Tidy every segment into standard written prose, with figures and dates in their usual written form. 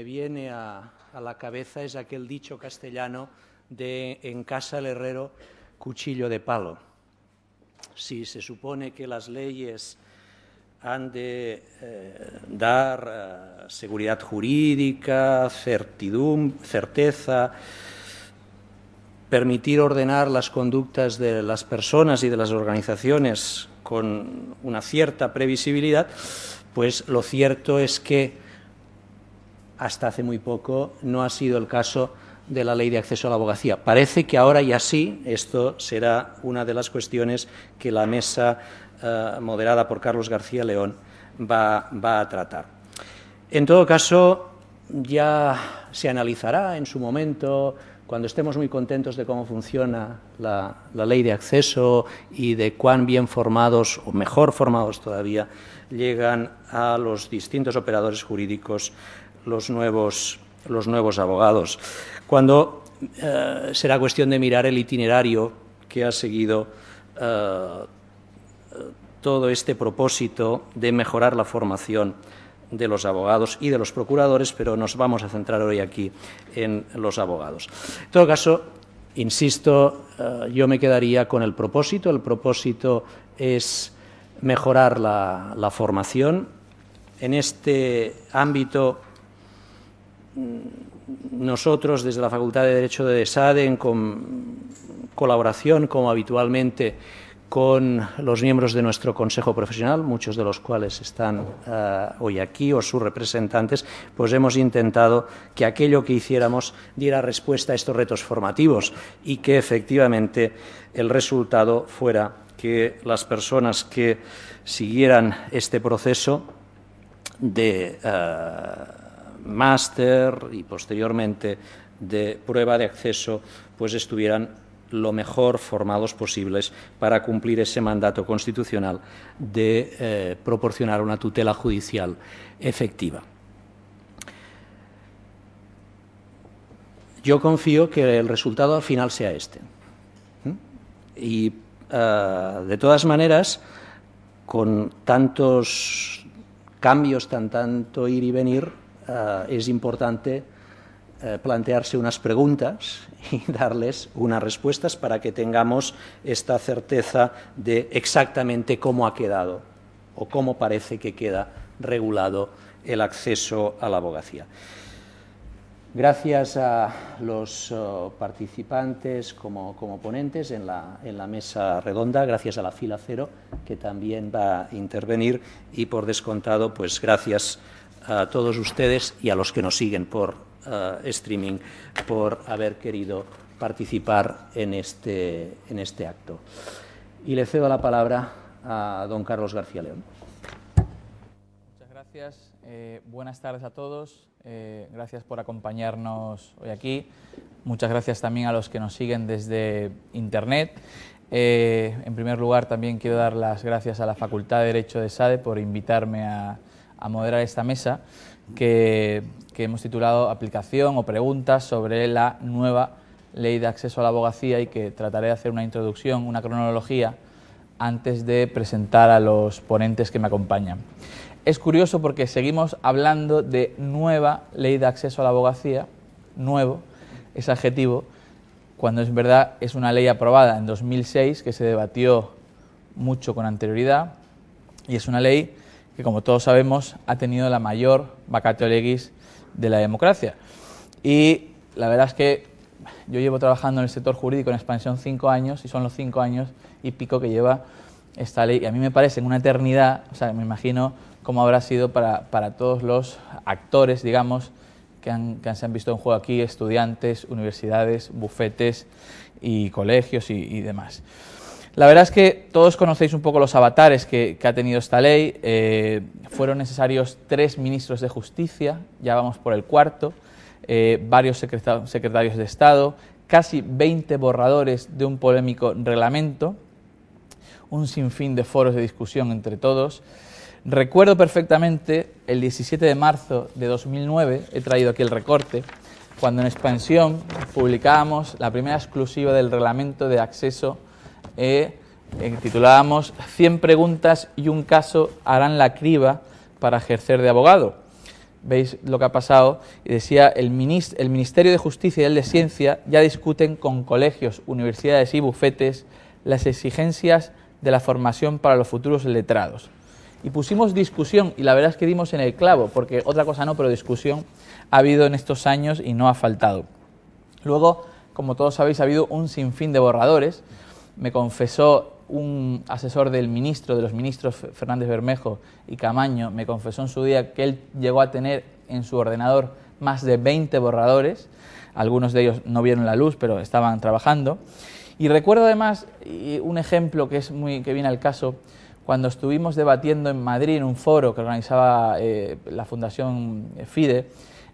viene a la cabeza es aquel dicho castellano de en casa el herrero, cuchillo de palo. Si se supone que las leyes han de dar seguridad jurídica, certeza, permitir ordenar las conductas de las personas y de las organizaciones con una cierta previsibilidad, pues lo cierto es que hasta hace muy poco no ha sido el caso de la Ley de Acceso a la Abogacía. Parece que ahora ya sí, esto será una de las cuestiones que la mesa moderada por Carlos García León va a tratar. En todo caso, ya se analizará en su momento, cuando estemos muy contentos de cómo funciona la Ley de Acceso y de cuán bien formados, o mejor formados todavía, llegan a los distintos operadores jurídicos los nuevos abogados, cuando será cuestión de mirar el itinerario que ha seguido todo este propósito de mejorar la formación de los abogados y de los procuradores, pero nos vamos a centrar hoy aquí en los abogados. En todo caso, insisto, yo me quedaría con el propósito. El propósito es mejorar la formación. En este ámbito, nosotros, desde la Facultad de Derecho de ESADE, en colaboración, como habitualmente, con los miembros de nuestro Consejo Profesional, muchos de los cuales están hoy aquí, o sus representantes, pues hemos intentado que aquello que hiciéramos diera respuesta a estos retos formativos y que, efectivamente, el resultado fuera que las personas que siguieran este proceso de máster y posteriormente de prueba de acceso, pues estuvieran lo mejor formados posibles para cumplir ese mandato constitucional de proporcionar una tutela judicial efectiva. Yo confío que el resultado al final sea este. Y, de todas maneras, con tantos cambios, tanto ir y venir, es importante plantearse unas preguntas y darles unas respuestas para que tengamos esta certeza de exactamente cómo ha quedado o cómo parece que queda regulado el acceso a la abogacía. Gracias a los participantes como ponentes en la mesa redonda, gracias a la fila cero, que también va a intervenir, y por descontado, pues gracias a todos ustedes y a los que nos siguen por streaming por haber querido participar en este acto. Y le cedo la palabra a don Carlos García León. Muchas gracias. Buenas tardes a todos. Gracias por acompañarnos hoy aquí. Muchas gracias también a los que nos siguen desde Internet. En primer lugar, también quiero dar las gracias a la Facultad de Derecho de ESADE por invitarme a moderar esta mesa que hemos titulado Aplicación o preguntas sobre la nueva Ley de Acceso a la Abogacía, y que trataré de hacer una introducción, una cronología, antes de presentar a los ponentes que me acompañan. Es curioso porque seguimos hablando de nueva Ley de Acceso a la Abogacía, nuevo, ese adjetivo, cuando es verdad es una ley aprobada en 2006 que se debatió mucho con anterioridad, y es una ley que, como todos sabemos, ha tenido la mayor vacatio legis de la democracia. Y la verdad es que yo llevo trabajando en el sector jurídico en expansión 5 años, y son los 5 años y pico que lleva esta ley. Y a mí me parece una eternidad, o sea, me imagino cómo habrá sido para todos los actores, digamos, que se han visto en juego aquí, estudiantes, universidades, bufetes y colegios y demás. La verdad es que todos conocéis un poco los avatares que ha tenido esta ley. Fueron necesarios 3 ministros de Justicia, ya vamos por el 4º, varios secretarios de Estado, casi 20 borradores de un polémico reglamento, un sinfín de foros de discusión entre todos. Recuerdo perfectamente el 17 de marzo de 2009, he traído aquí el recorte, cuando en Expansión publicábamos la primera exclusiva del reglamento de acceso, titulábamos 100 preguntas y un caso harán la criba para ejercer de abogado. veis lo que ha pasado, y decía, el Ministerio de Justicia y el de Ciencia ya discuten con colegios, universidades y bufetes las exigencias de la formación para los futuros letrados. Y pusimos discusión, y la verdad es que dimos en el clavo, porque otra cosa no, pero discusión ha habido en estos años y no ha faltado. Luego, como todos sabéis, ha habido un sinfín de borradores. Me confesó un asesor del ministro, de los ministros Fernández Bermejo y Camaño, me confesó en su día que él llegó a tener en su ordenador más de 20 borradores. Algunos de ellos no vieron la luz, pero estaban trabajando. Y recuerdo además un ejemplo que viene al caso, cuando estuvimos debatiendo en Madrid en un foro que organizaba la Fundación FIDE,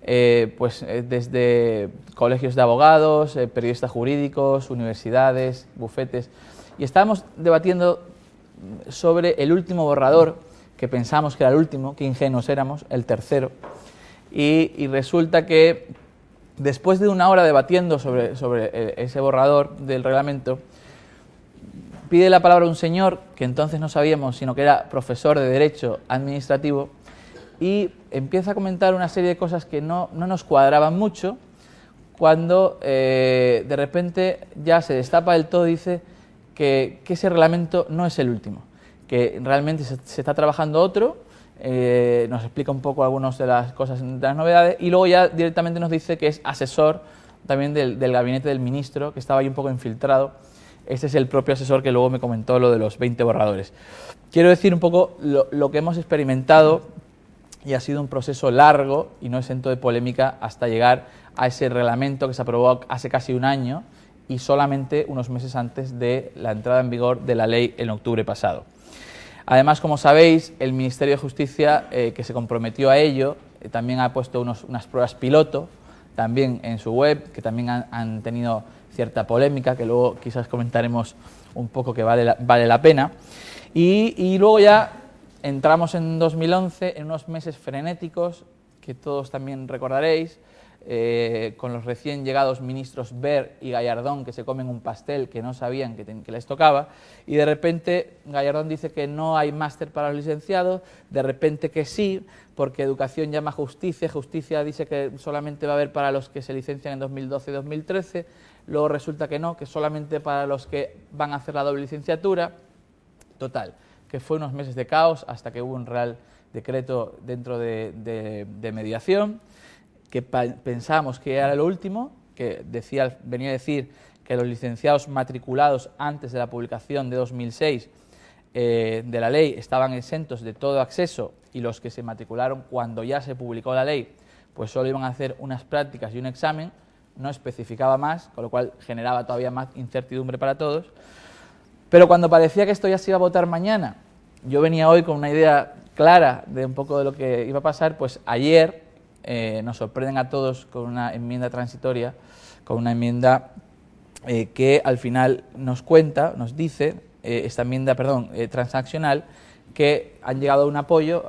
desde colegios de abogados, periodistas jurídicos, universidades, bufetes, y estábamos debatiendo sobre el último borrador, que pensamos que era el último, que ingenuos éramos, el tercero, y resulta que después de una hora debatiendo sobre ese borrador del reglamento, pide la palabra un señor que entonces no sabíamos, sino que era profesor de Derecho Administrativo, y empieza a comentar una serie de cosas que no nos cuadraban mucho, cuando de repente ya se destapa del todo y dice que ese reglamento no es el último, que realmente se está trabajando otro, nos explica un poco algunas de las cosas, de las novedades, y luego ya directamente nos dice que es asesor también del gabinete del ministro, que estaba ahí un poco infiltrado. Este es el propio asesor que luego me comentó lo de los 20 borradores. Quiero decir un poco lo que hemos experimentado, y ha sido un proceso largo y no exento de polémica hasta llegar a ese reglamento que se aprobó hace casi un año y solamente unos meses antes de la entrada en vigor de la ley en octubre pasado. Además, como sabéis, el Ministerio de Justicia, que se comprometió a ello, también ha puesto unas pruebas piloto también en su web, que también han tenido cierta polémica, que luego quizás comentaremos un poco, que vale la pena. Y luego ya entramos en 2011 en unos meses frenéticos, que todos también recordaréis, con los recién llegados ministros Wert y Gallardón, que se comen un pastel que no sabían que les tocaba, y de repente Gallardón dice que no hay máster para los licenciados, de repente que sí, porque Educación llama a Justicia, Justicia dice que solamente va a haber para los que se licencian en 2012 y 2013, luego resulta que no, que solamente para los que van a hacer la doble licenciatura. Total, que fue unos meses de caos hasta que hubo un real decreto dentro de mediación, que pensábamos que era lo último, que venía a decir que los licenciados matriculados antes de la publicación de 2006 de la ley estaban exentos de todo acceso, y los que se matricularon cuando ya se publicó la ley, pues solo iban a hacer unas prácticas y un examen, no especificaba más, con lo cual generaba todavía más incertidumbre para todos. Pero cuando parecía que esto ya se iba a votar mañana, yo venía hoy con una idea clara de un poco de lo que iba a pasar, pues ayer nos sorprenden a todos con una enmienda transitoria, con una enmienda que al final nos dice, esta enmienda, transaccional, que han llegado a un apoyo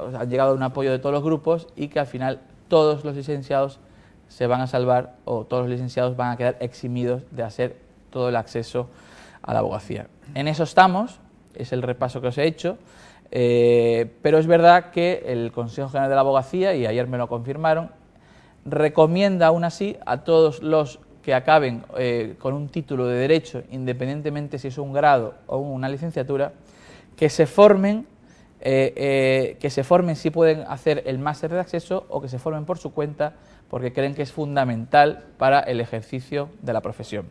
de todos los grupos, y que al final todos los licenciados se van a salvar, o todos los licenciados van a quedar eximidos de hacer todo el acceso a la abogacía. En eso estamos, es el repaso que os he hecho, pero es verdad que el Consejo General de la Abogacía, y ayer me lo confirmaron, recomienda aún así a todos los que acaben con un título de Derecho, independientemente si es un grado o una licenciatura, que se formen si pueden hacer el máster de acceso, o que se formen por su cuenta, porque creen que es fundamental para el ejercicio de la profesión.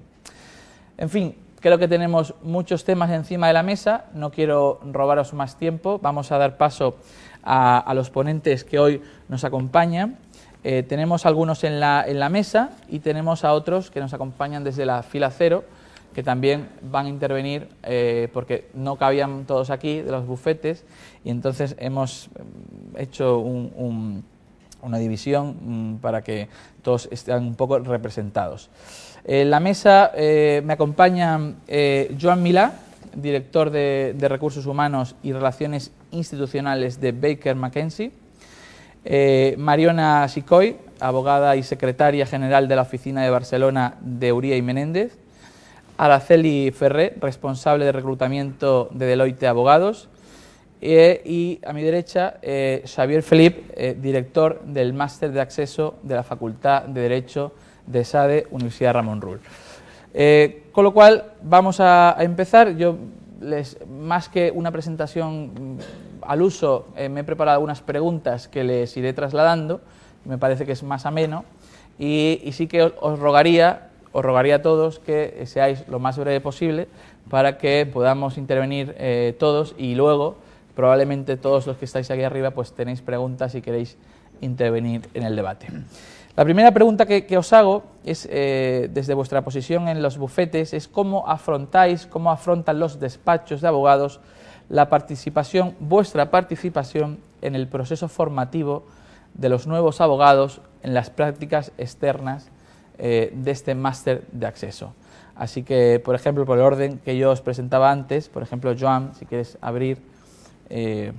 En fin, creo que tenemos muchos temas encima de la mesa, no quiero robaros más tiempo, vamos a dar paso a los ponentes que hoy nos acompañan. Tenemos algunos en la mesa, y tenemos a otros que nos acompañan desde la fila cero, que también van a intervenir porque no cabían todos aquí de los bufetes, y entonces hemos hecho una división para que todos estén un poco representados. En la mesa me acompaña Joan Milà, director de Recursos Humanos y Relaciones Institucionales de Baker McKenzie, Mariona Sicoy, abogada y secretaria general de la Oficina de Barcelona de Uría y Menéndez, Araceli Ferrer, responsable de reclutamiento de Deloitte Abogados, y a mi derecha Xavier Felip, director del Máster de Acceso de la Facultad de Derecho de SADE, Universidad Ramon Llull. Con lo cual vamos a empezar. Yo, más que una presentación al uso, me he preparado algunas preguntas que les iré trasladando, me parece que es más ameno, y sí que os rogaría a todos que seáis lo más breve posible para que podamos intervenir todos, y luego probablemente todos los que estáis aquí arriba pues tenéis preguntas y queréis intervenir en el debate. La primera pregunta que os hago es, desde vuestra posición en los bufetes, es cómo afrontan los despachos de abogados vuestra participación en el proceso formativo de los nuevos abogados en las prácticas externas de este máster de acceso. Así que, por ejemplo, por el orden que yo os presentaba antes, por ejemplo, Joan, si quieres abrir. Antes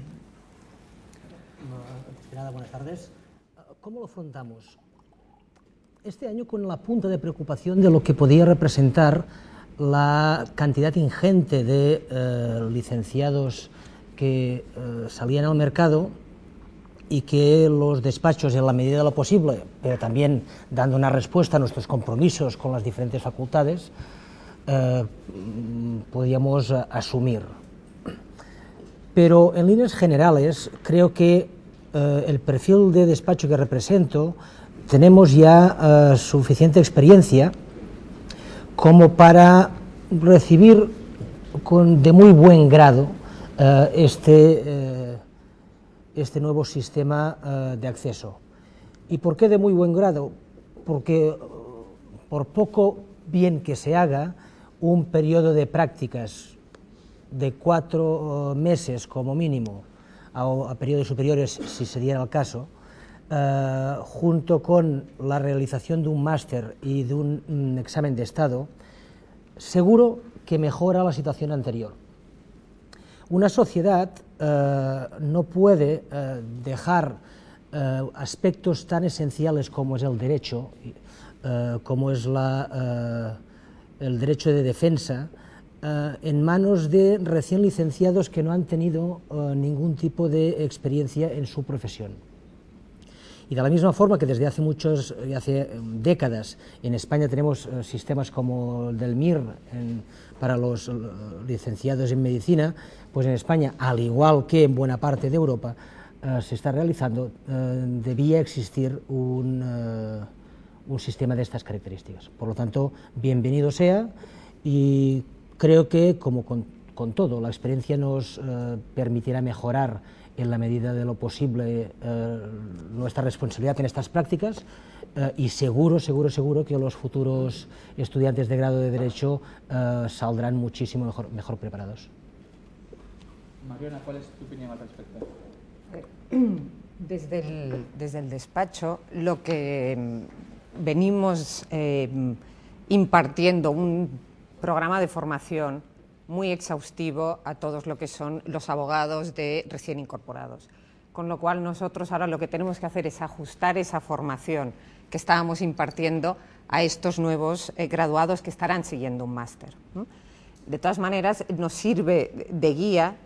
que nada, buenas tardes. ¿Cómo lo afrontamos? Este año con la punta de preocupación de lo que podía representar la cantidad ingente de licenciados que salían al mercado, y que los despachos, en la medida de lo posible, pero también dando una respuesta a nuestros compromisos con las diferentes facultades, podíamos asumir. Pero en líneas generales creo que el perfil de despacho que represento tenemos ya suficiente experiencia como para recibir de muy buen grado este nuevo sistema de acceso. ¿Y por qué de muy buen grado? Porque por poco bien que se haga, un periodo de prácticas de 4 meses como mínimo, a periodos superiores si se diera el caso, junto con la realización de un máster y de un examen de estado, seguro que mejora la situación anterior. Una sociedad no puede dejar aspectos tan esenciales como es el derecho, como es el derecho de defensa, en manos de recién licenciados que no han tenido ningún tipo de experiencia en su profesión. Y de la misma forma que desde hace décadas en España tenemos sistemas como el del MIR para los licenciados en medicina, pues en España, al igual que en buena parte de Europa, se está realizando, debía existir un sistema de estas características. Por lo tanto, bienvenido sea, y creo que, como con todo, la experiencia nos permitirá mejorar en la medida de lo posible nuestra responsabilidad en estas prácticas, y seguro que los futuros estudiantes de grado de Derecho saldrán muchísimo mejor preparados. Mariona, ¿cuál es tu opinión al respecto? Desde el despacho, lo que venimos impartiendo un programa de formación muy exhaustivo a todos lo que son los abogados de recién incorporados. Con lo cual nosotros ahora lo que tenemos que hacer es ajustar esa formación que estábamos impartiendo a estos nuevos graduados que estarán siguiendo un máster, ¿no? De todas maneras, nos sirve de guía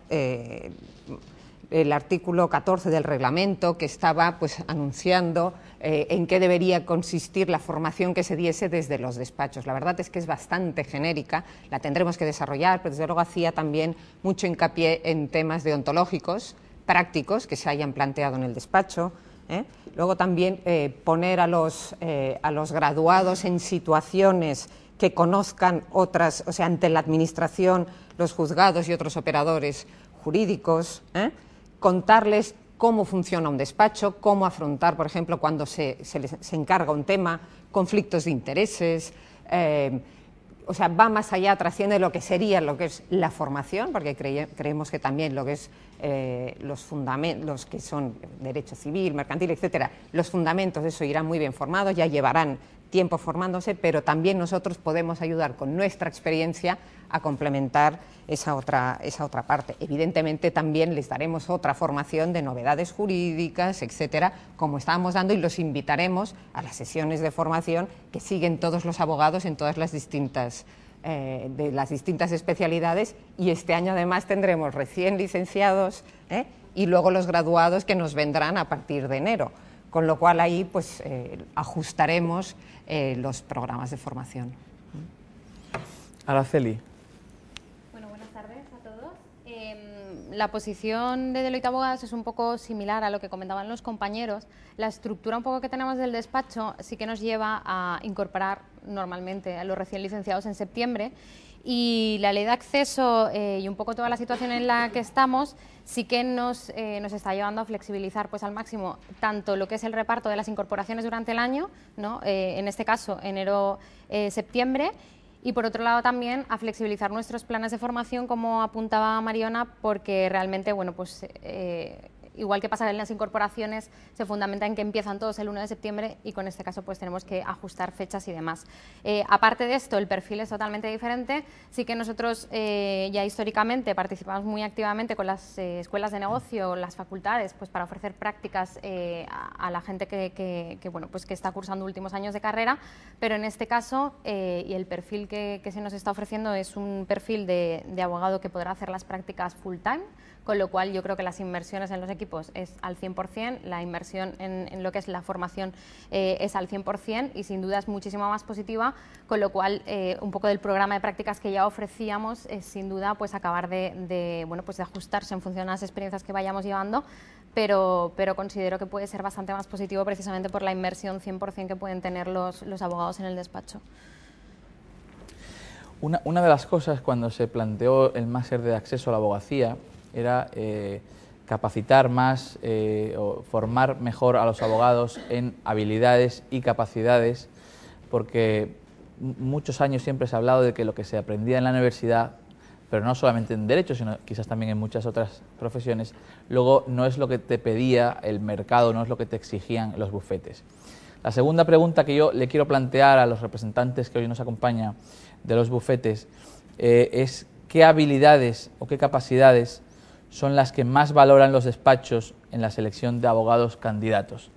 el artículo 14 del reglamento, que estaba pues anunciando en qué debería consistir la formación que se diese desde los despachos. La verdad es que es bastante genérica, la tendremos que desarrollar, pero desde luego hacía también mucho hincapié en temas deontológicos, prácticos, que se hayan planteado en el despacho. Luego también poner a los graduados en situaciones que conozcan otras, o sea, ante la administración, los juzgados y otros operadores jurídicos, contarles cómo funciona un despacho, cómo afrontar, por ejemplo, cuando se encarga un tema, conflictos de intereses, o sea, va más allá, trasciende lo que sería lo que es la formación, porque creemos que también lo que es los fundamentos, que son derecho civil, mercantil, etcétera, los fundamentos de eso irán muy bien formados, ya llevarán tiempo formándose, pero también nosotros podemos ayudar con nuestra experiencia a complementar esa otra parte. Evidentemente también les daremos otra formación de novedades jurídicas, etcétera, como estábamos dando, y los invitaremos a las sesiones de formación que siguen todos los abogados en todas las distintas de las distintas especialidades, y este año además tendremos recién licenciados y luego los graduados que nos vendrán a partir de enero, con lo cual ahí pues ajustaremos los programas de formación. Araceli. Bueno, buenas tardes a todos. La posición de Deloitte Abogados es un poco similar a lo que comentaban los compañeros. La estructura un poco que tenemos del despacho sí que nos lleva a incorporar normalmente a los recién licenciados en septiembre, y la ley de acceso y un poco toda la situación en la que estamos sí que nos está llevando a flexibilizar pues al máximo tanto lo que es el reparto de las incorporaciones durante el año, ¿no? En este caso enero-septiembre, y por otro lado también a flexibilizar nuestros planes de formación, como apuntaba Mariona, porque realmente, bueno, pues igual que pasa en las incorporaciones, se fundamenta en que empiezan todos el 1 de septiembre, y con este caso pues tenemos que ajustar fechas y demás. Aparte de esto, el perfil es totalmente diferente. Sí que nosotros ya históricamente participamos muy activamente con las escuelas de negocio, las facultades, pues para ofrecer prácticas a la gente que bueno, pues que está cursando últimos años de carrera, pero en este caso y el perfil que se nos está ofreciendo es un perfil de abogado que podrá hacer las prácticas full time, con lo cual yo creo que las inversiones en los equipos es al 100%, la inversión en lo que es la formación es al 100%, y sin duda es muchísimo más positiva, con lo cual un poco del programa de prácticas que ya ofrecíamos es sin duda pues acabar bueno, pues de ajustarse en función a las experiencias que vayamos llevando, pero considero que puede ser bastante más positivo precisamente por la inversión 100% que pueden tener los abogados en el despacho. Una de las cosas cuando se planteó el máster de acceso a la abogacía era capacitar más o formar mejor a los abogados en habilidades y capacidades, porque muchos años siempre se ha hablado de que lo que se aprendía en la universidad, pero no solamente en derecho, sino quizás también en muchas otras profesiones, luego no es lo que te pedía el mercado, no es lo que te exigían los bufetes. La segunda pregunta que yo le quiero plantear a los representantes que hoy nos acompañan de los bufetes es qué habilidades o qué capacidades son las que más valoran los despachos en la selección de abogados candidatos.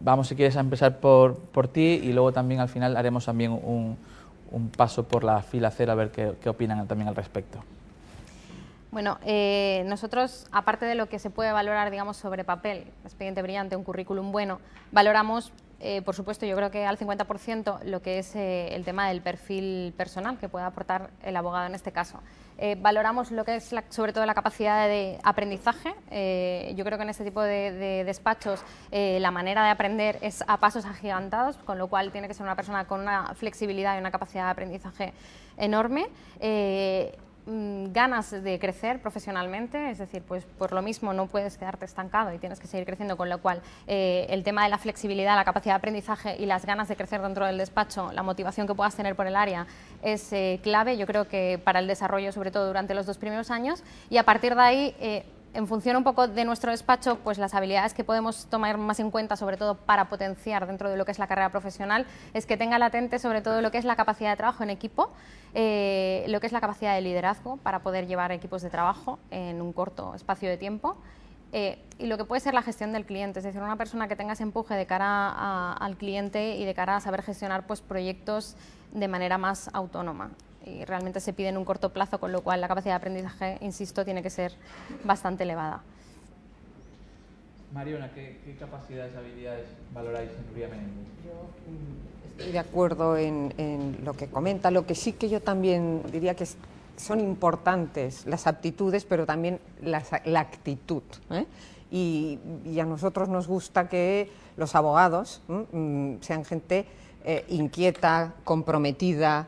Vamos, si quieres, a empezar por ti, y luego también al final haremos también un paso por la fila cero a ver qué opinan también al respecto. Bueno, nosotros, aparte de lo que se puede valorar, digamos, sobre papel, expediente brillante, un currículum bueno, valoramos, por supuesto, yo creo que al 50% lo que es el tema del perfil personal que pueda aportar el abogado en este caso. Valoramos lo que es sobre todo la capacidad de aprendizaje. Yo creo que en este tipo de despachos la manera de aprender es a pasos agigantados, con lo cual tiene que ser una persona con una flexibilidad y una capacidad de aprendizaje enorme. Ganas de crecer profesionalmente, es decir, pues por lo mismo no puedes quedarte estancado y tienes que seguir creciendo, con lo cual el tema de la flexibilidad, la capacidad de aprendizaje y las ganas de crecer dentro del despacho, la motivación que puedas tener por el área es clave, yo creo que para el desarrollo, sobre todo durante los 2 primeros años, y a partir de ahí en función un poco de nuestro despacho, pues las habilidades que podemos tomar más en cuenta, sobre todo para potenciar dentro de lo que es la carrera profesional, es que tenga latente sobre todo lo que es la capacidad de trabajo en equipo, lo que es la capacidad de liderazgo para poder llevar equipos de trabajo en un corto espacio de tiempo, y lo que puede ser la gestión del cliente, es decir, una persona que tenga ese empuje de cara al cliente y de cara a saber gestionar pues proyectos de manera más autónoma. Y realmente se pide en un corto plazo, con lo cual la capacidad de aprendizaje, insisto, tiene que ser bastante elevada. Mariona, ¿qué capacidades, habilidades valoráis en Ría Menéndez? Yo estoy de acuerdo en lo que comenta. Lo que sí que yo también diría que son importantes las aptitudes, pero también la actitud, y a nosotros nos gusta que los abogados sean gente inquieta, comprometida,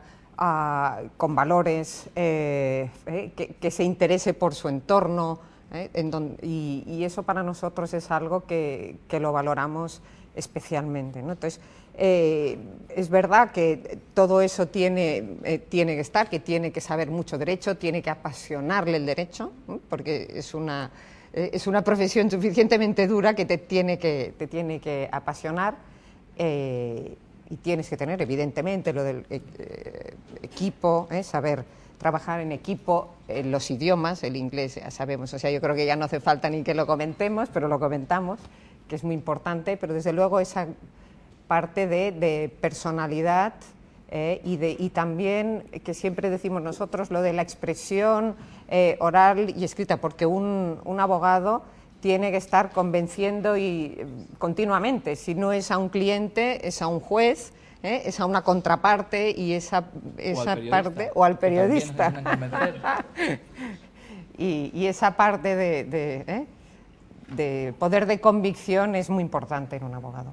con valores, que se interese por su entorno, y eso para nosotros es algo que lo valoramos especialmente, ¿no? Entonces, es verdad que todo eso tiene que estar, que tiene que saber mucho derecho, tiene que apasionarle el derecho, porque es una profesión suficientemente dura que te tiene que apasionar. Y tienes que tener, evidentemente, lo del equipo, saber trabajar en equipo, en los idiomas, el inglés ya sabemos, o sea, yo creo que ya no hace falta ni que lo comentemos, pero lo comentamos, que es muy importante, pero desde luego esa parte de personalidad y también, que siempre decimos nosotros, lo de la expresión oral y escrita, porque un abogado tiene que estar convenciendo continuamente, si no es a un cliente, es a un juez, es a una contraparte y esa parte, o al periodista. Y esa parte de poder de convicción es muy importante en un abogado.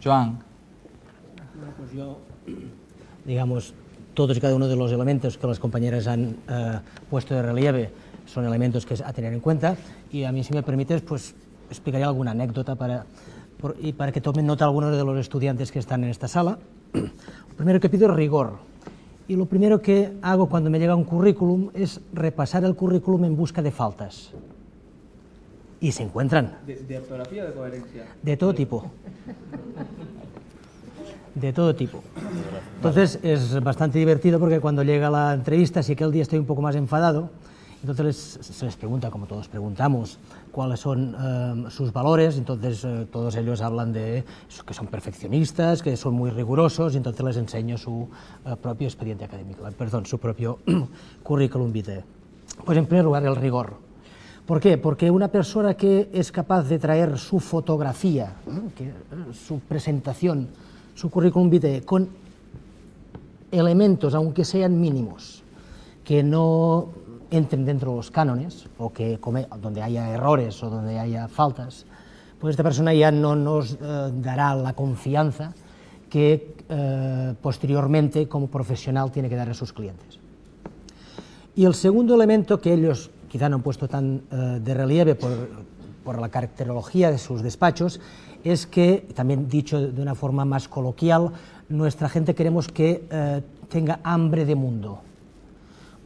Joan. Bueno, pues yo, digamos, todos y cada uno de los elementos que las compañeras han puesto de relieve son elementos que a tener en cuenta, y a mí, si me permites, pues explicaré alguna anécdota para que tomen nota algunos de los estudiantes que están en esta sala. Lo primero que pido es rigor, y lo primero que hago cuando me llega un currículum es repasar el currículum en busca de faltas. Y se encuentran. ¿De ortografía o de coherencia? De todo tipo. De todo tipo. Entonces es bastante divertido, porque cuando llega la entrevista, si aquel día estoy un poco más enfadado, entonces se les pregunta, como todos preguntamos, cuáles son sus valores. Entonces todos ellos hablan de que son perfeccionistas, que son muy rigurosos, y entonces les enseño su propio expediente académico, perdón, su propio currículum vitae. Pues en primer lugar, el rigor. ¿Por qué? Porque una persona que es capaz de traer su fotografía, su presentación, su currículum vitae, con elementos, aunque sean mínimos, que no entren dentro de los cánones, o que donde haya errores o donde haya faltas, pues esta persona ya no nos dará la confianza que posteriormente, como profesional, tiene que dar a sus clientes. Y el segundo elemento que ellos quizá no han puesto tan de relieve por la caracterología de sus despachos, es que, también dicho de una forma más coloquial, nuestra gente queremos que tenga hambre de mundo.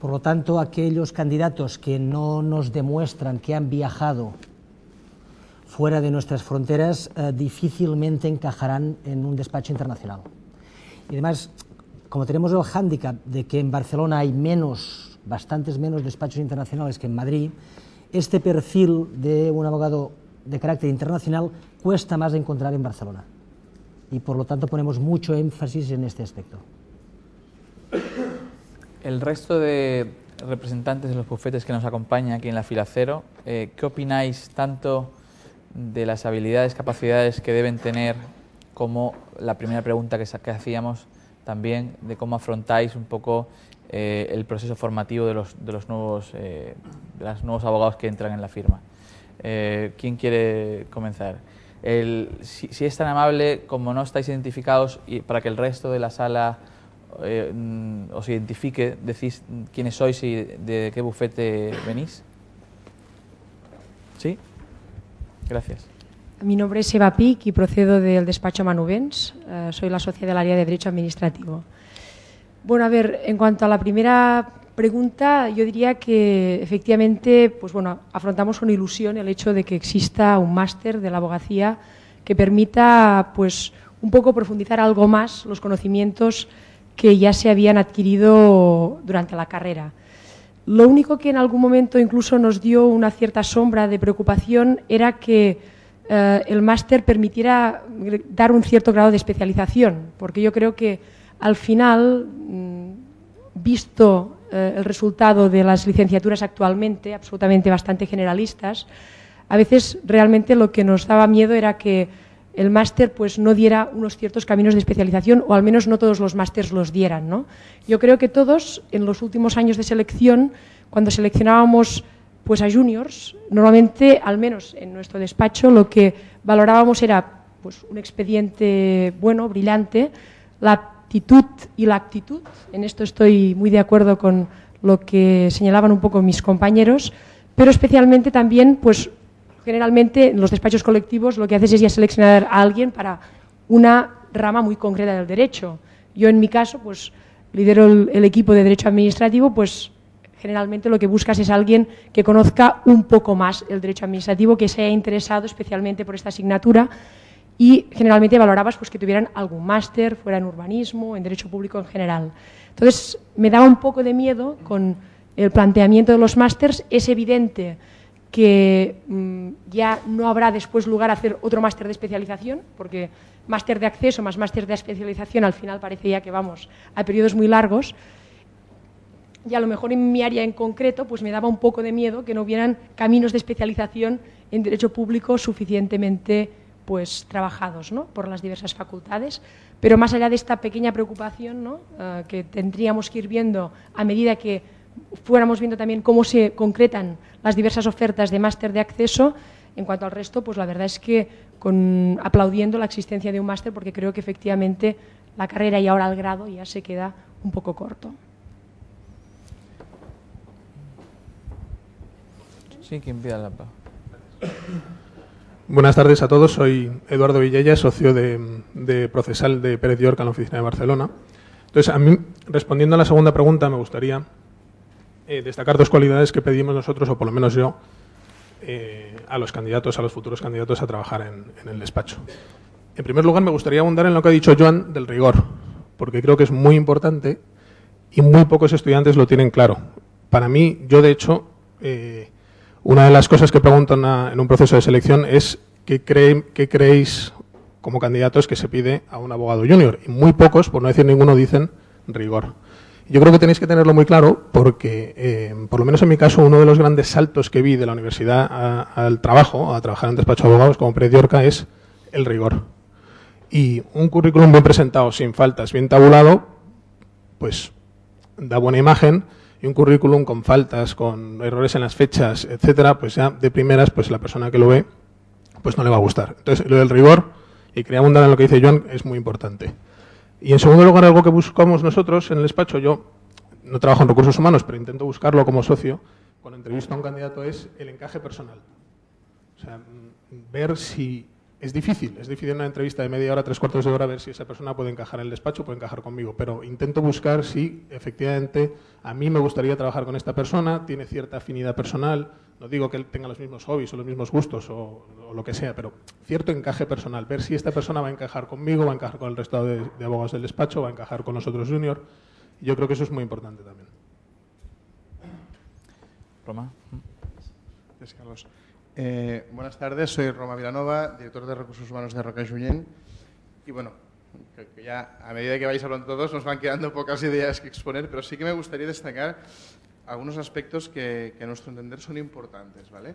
Por lo tanto, aquellos candidatos que no nos demuestran que han viajado fuera de nuestras fronteras difícilmente encajarán en un despacho internacional. Y además, como tenemos el hándicap de que en Barcelona hay bastantes menos despachos internacionales que en Madrid, este perfil de un abogado de carácter internacional cuesta más encontrar en Barcelona, y por lo tanto ponemos mucho énfasis en este aspecto. El resto de representantes de los bufetes que nos acompañan aquí en la fila cero, ¿qué opináis tanto de las habilidades, capacidades que deben tener, como la primera pregunta que hacíamos también, de cómo afrontáis un poco el proceso formativo de los nuevos abogados que entran en la firma? ¿Quién quiere comenzar? Si es tan amable, como no estáis identificados, y para que el resto de la sala os identifique, decís quiénes sois y de qué bufete venís. ¿Sí? Gracias. Mi nombre es Eva Pic y procedo del despacho Manubens. Soy la socia del área de Derecho Administrativo. Bueno, a ver, en cuanto a la primera pregunta, yo diría que efectivamente, pues bueno, afrontamos con ilusión el hecho de que exista un máster de la abogacía que permita, pues, un poco profundizar algo más los conocimientos que ya se habían adquirido durante la carrera. Lo único que en algún momento incluso nos dio una cierta sombra de preocupación era que el máster permitiera dar un cierto grado de especialización, porque yo creo que al final, visto el resultado de las licenciaturas actualmente, absolutamente bastante generalistas, a veces realmente lo que nos daba miedo era que el máster pues no diera unos ciertos caminos de especialización, o al menos no todos los másters los dieran, ¿no? Yo creo que todos, en los últimos años de selección, cuando seleccionábamos pues a juniors, normalmente, al menos en nuestro despacho, lo que valorábamos era pues un expediente bueno, brillante, la aptitud y la actitud. En esto estoy muy de acuerdo con lo que señalaban un poco mis compañeros, pero especialmente también, pues generalmente en los despachos colectivos lo que haces es ya seleccionar a alguien para una rama muy concreta del derecho. Yo en mi caso, pues lidero el equipo de Derecho Administrativo, pues generalmente lo que buscas es alguien que conozca un poco más el derecho administrativo, que se haya interesado especialmente por esta asignatura, y generalmente valorabas pues que tuvieran algún máster, fuera en urbanismo, en derecho público en general. Entonces me daba un poco de miedo con el planteamiento de los másters. Es evidente que ya no habrá después lugar a hacer otro máster de especialización, porque máster de acceso más máster de especialización al final parecía que vamos a periodos muy largos, y a lo mejor en mi área en concreto pues me daba un poco de miedo que no hubieran caminos de especialización en derecho público suficientemente pues trabajados, ¿no?, por las diversas facultades. Pero más allá de esta pequeña preocupación, ¿no?, que tendríamos que ir viendo a medida que fuéramos viendo también cómo se concretan las diversas ofertas de máster de acceso, en cuanto al resto, pues la verdad es que aplaudiendo la existencia de un máster, porque creo que efectivamente la carrera y ahora el grado ya se queda un poco corto. Sí, quien pida la palabra. Buenas tardes a todos, soy Eduardo Villella, socio de Procesal de Pérez Llorca en la oficina de Barcelona. Entonces, a mí, respondiendo a la segunda pregunta, me gustaría destacar dos cualidades que pedimos nosotros, o por lo menos yo, a los candidatos, a los futuros candidatos a trabajar en el despacho. En primer lugar, me gustaría abundar en lo que ha dicho Joan del rigor, porque creo que es muy importante y muy pocos estudiantes lo tienen claro. Para mí, yo de hecho, una de las cosas que pregunto en un proceso de selección es ¿qué creéis como candidatos que se pide a un abogado junior? Y muy pocos, por no decir ninguno, dicen rigor. Yo creo que tenéis que tenerlo muy claro porque, por lo menos en mi caso, uno de los grandes saltos que vi de la universidad al trabajo, a trabajar en despacho de abogados como Pérez Llorca, es el rigor. Y un currículum bien presentado, sin faltas, bien tabulado, pues da buena imagen, y un currículum con faltas, con errores en las fechas, etcétera, pues ya de primeras, pues la persona que lo ve, pues no le va a gustar. Entonces, lo del rigor, y quería abundar en lo que dice Joan, es muy importante. Y en segundo lugar, algo que buscamos nosotros en el despacho, yo no trabajo en recursos humanos, pero intento buscarlo como socio, cuando entrevisto a un candidato, es el encaje personal. O sea, ver si... Es difícil en una entrevista de media hora, 3/4 de hora, ver si esa persona puede encajar en el despacho, puede encajar conmigo, pero intento buscar si efectivamente a mí me gustaría trabajar con esta persona, tiene cierta afinidad personal, no digo que él tenga los mismos hobbies o los mismos gustos o lo que sea, pero cierto encaje personal, ver si esta persona va a encajar conmigo, va a encajar con el resto de abogados del despacho, va a encajar con los otros juniors. Yo creo que eso es muy importante también. Roma. Gracias, Carlos. Buenas tardes, soy Roma Vilanova, director de Recursos Humanos de Roca Junyent. Y bueno, que ya a medida que vais hablando todos nos van quedando pocas ideas que exponer, pero sí que me gustaría destacar algunos aspectos que a nuestro entender son importantes, ¿vale?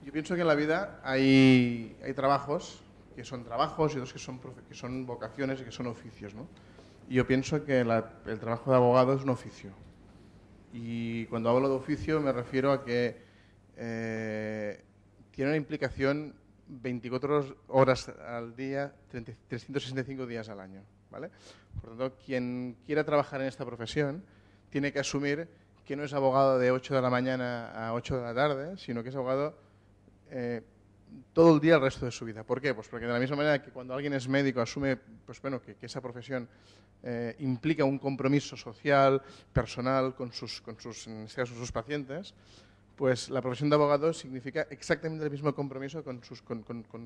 Yo pienso que en la vida hay trabajos que son trabajos y otros que son vocaciones y que son oficios, ¿no? Y yo pienso que el trabajo de abogado es un oficio. Y cuando hablo de oficio me refiero a que tiene una implicación 24 horas al día, 365 días al año, ¿vale? Por lo tanto, quien quiera trabajar en esta profesión tiene que asumir que no es abogado de 8 de la mañana a 8 de la tarde, sino que es abogado todo el día el resto de su vida. ¿Por qué? Pues porque de la misma manera que cuando alguien es médico asume pues bueno, que esa profesión implica un compromiso social, personal con sus pacientes, pues la profesión de abogado significa exactamente el mismo compromiso con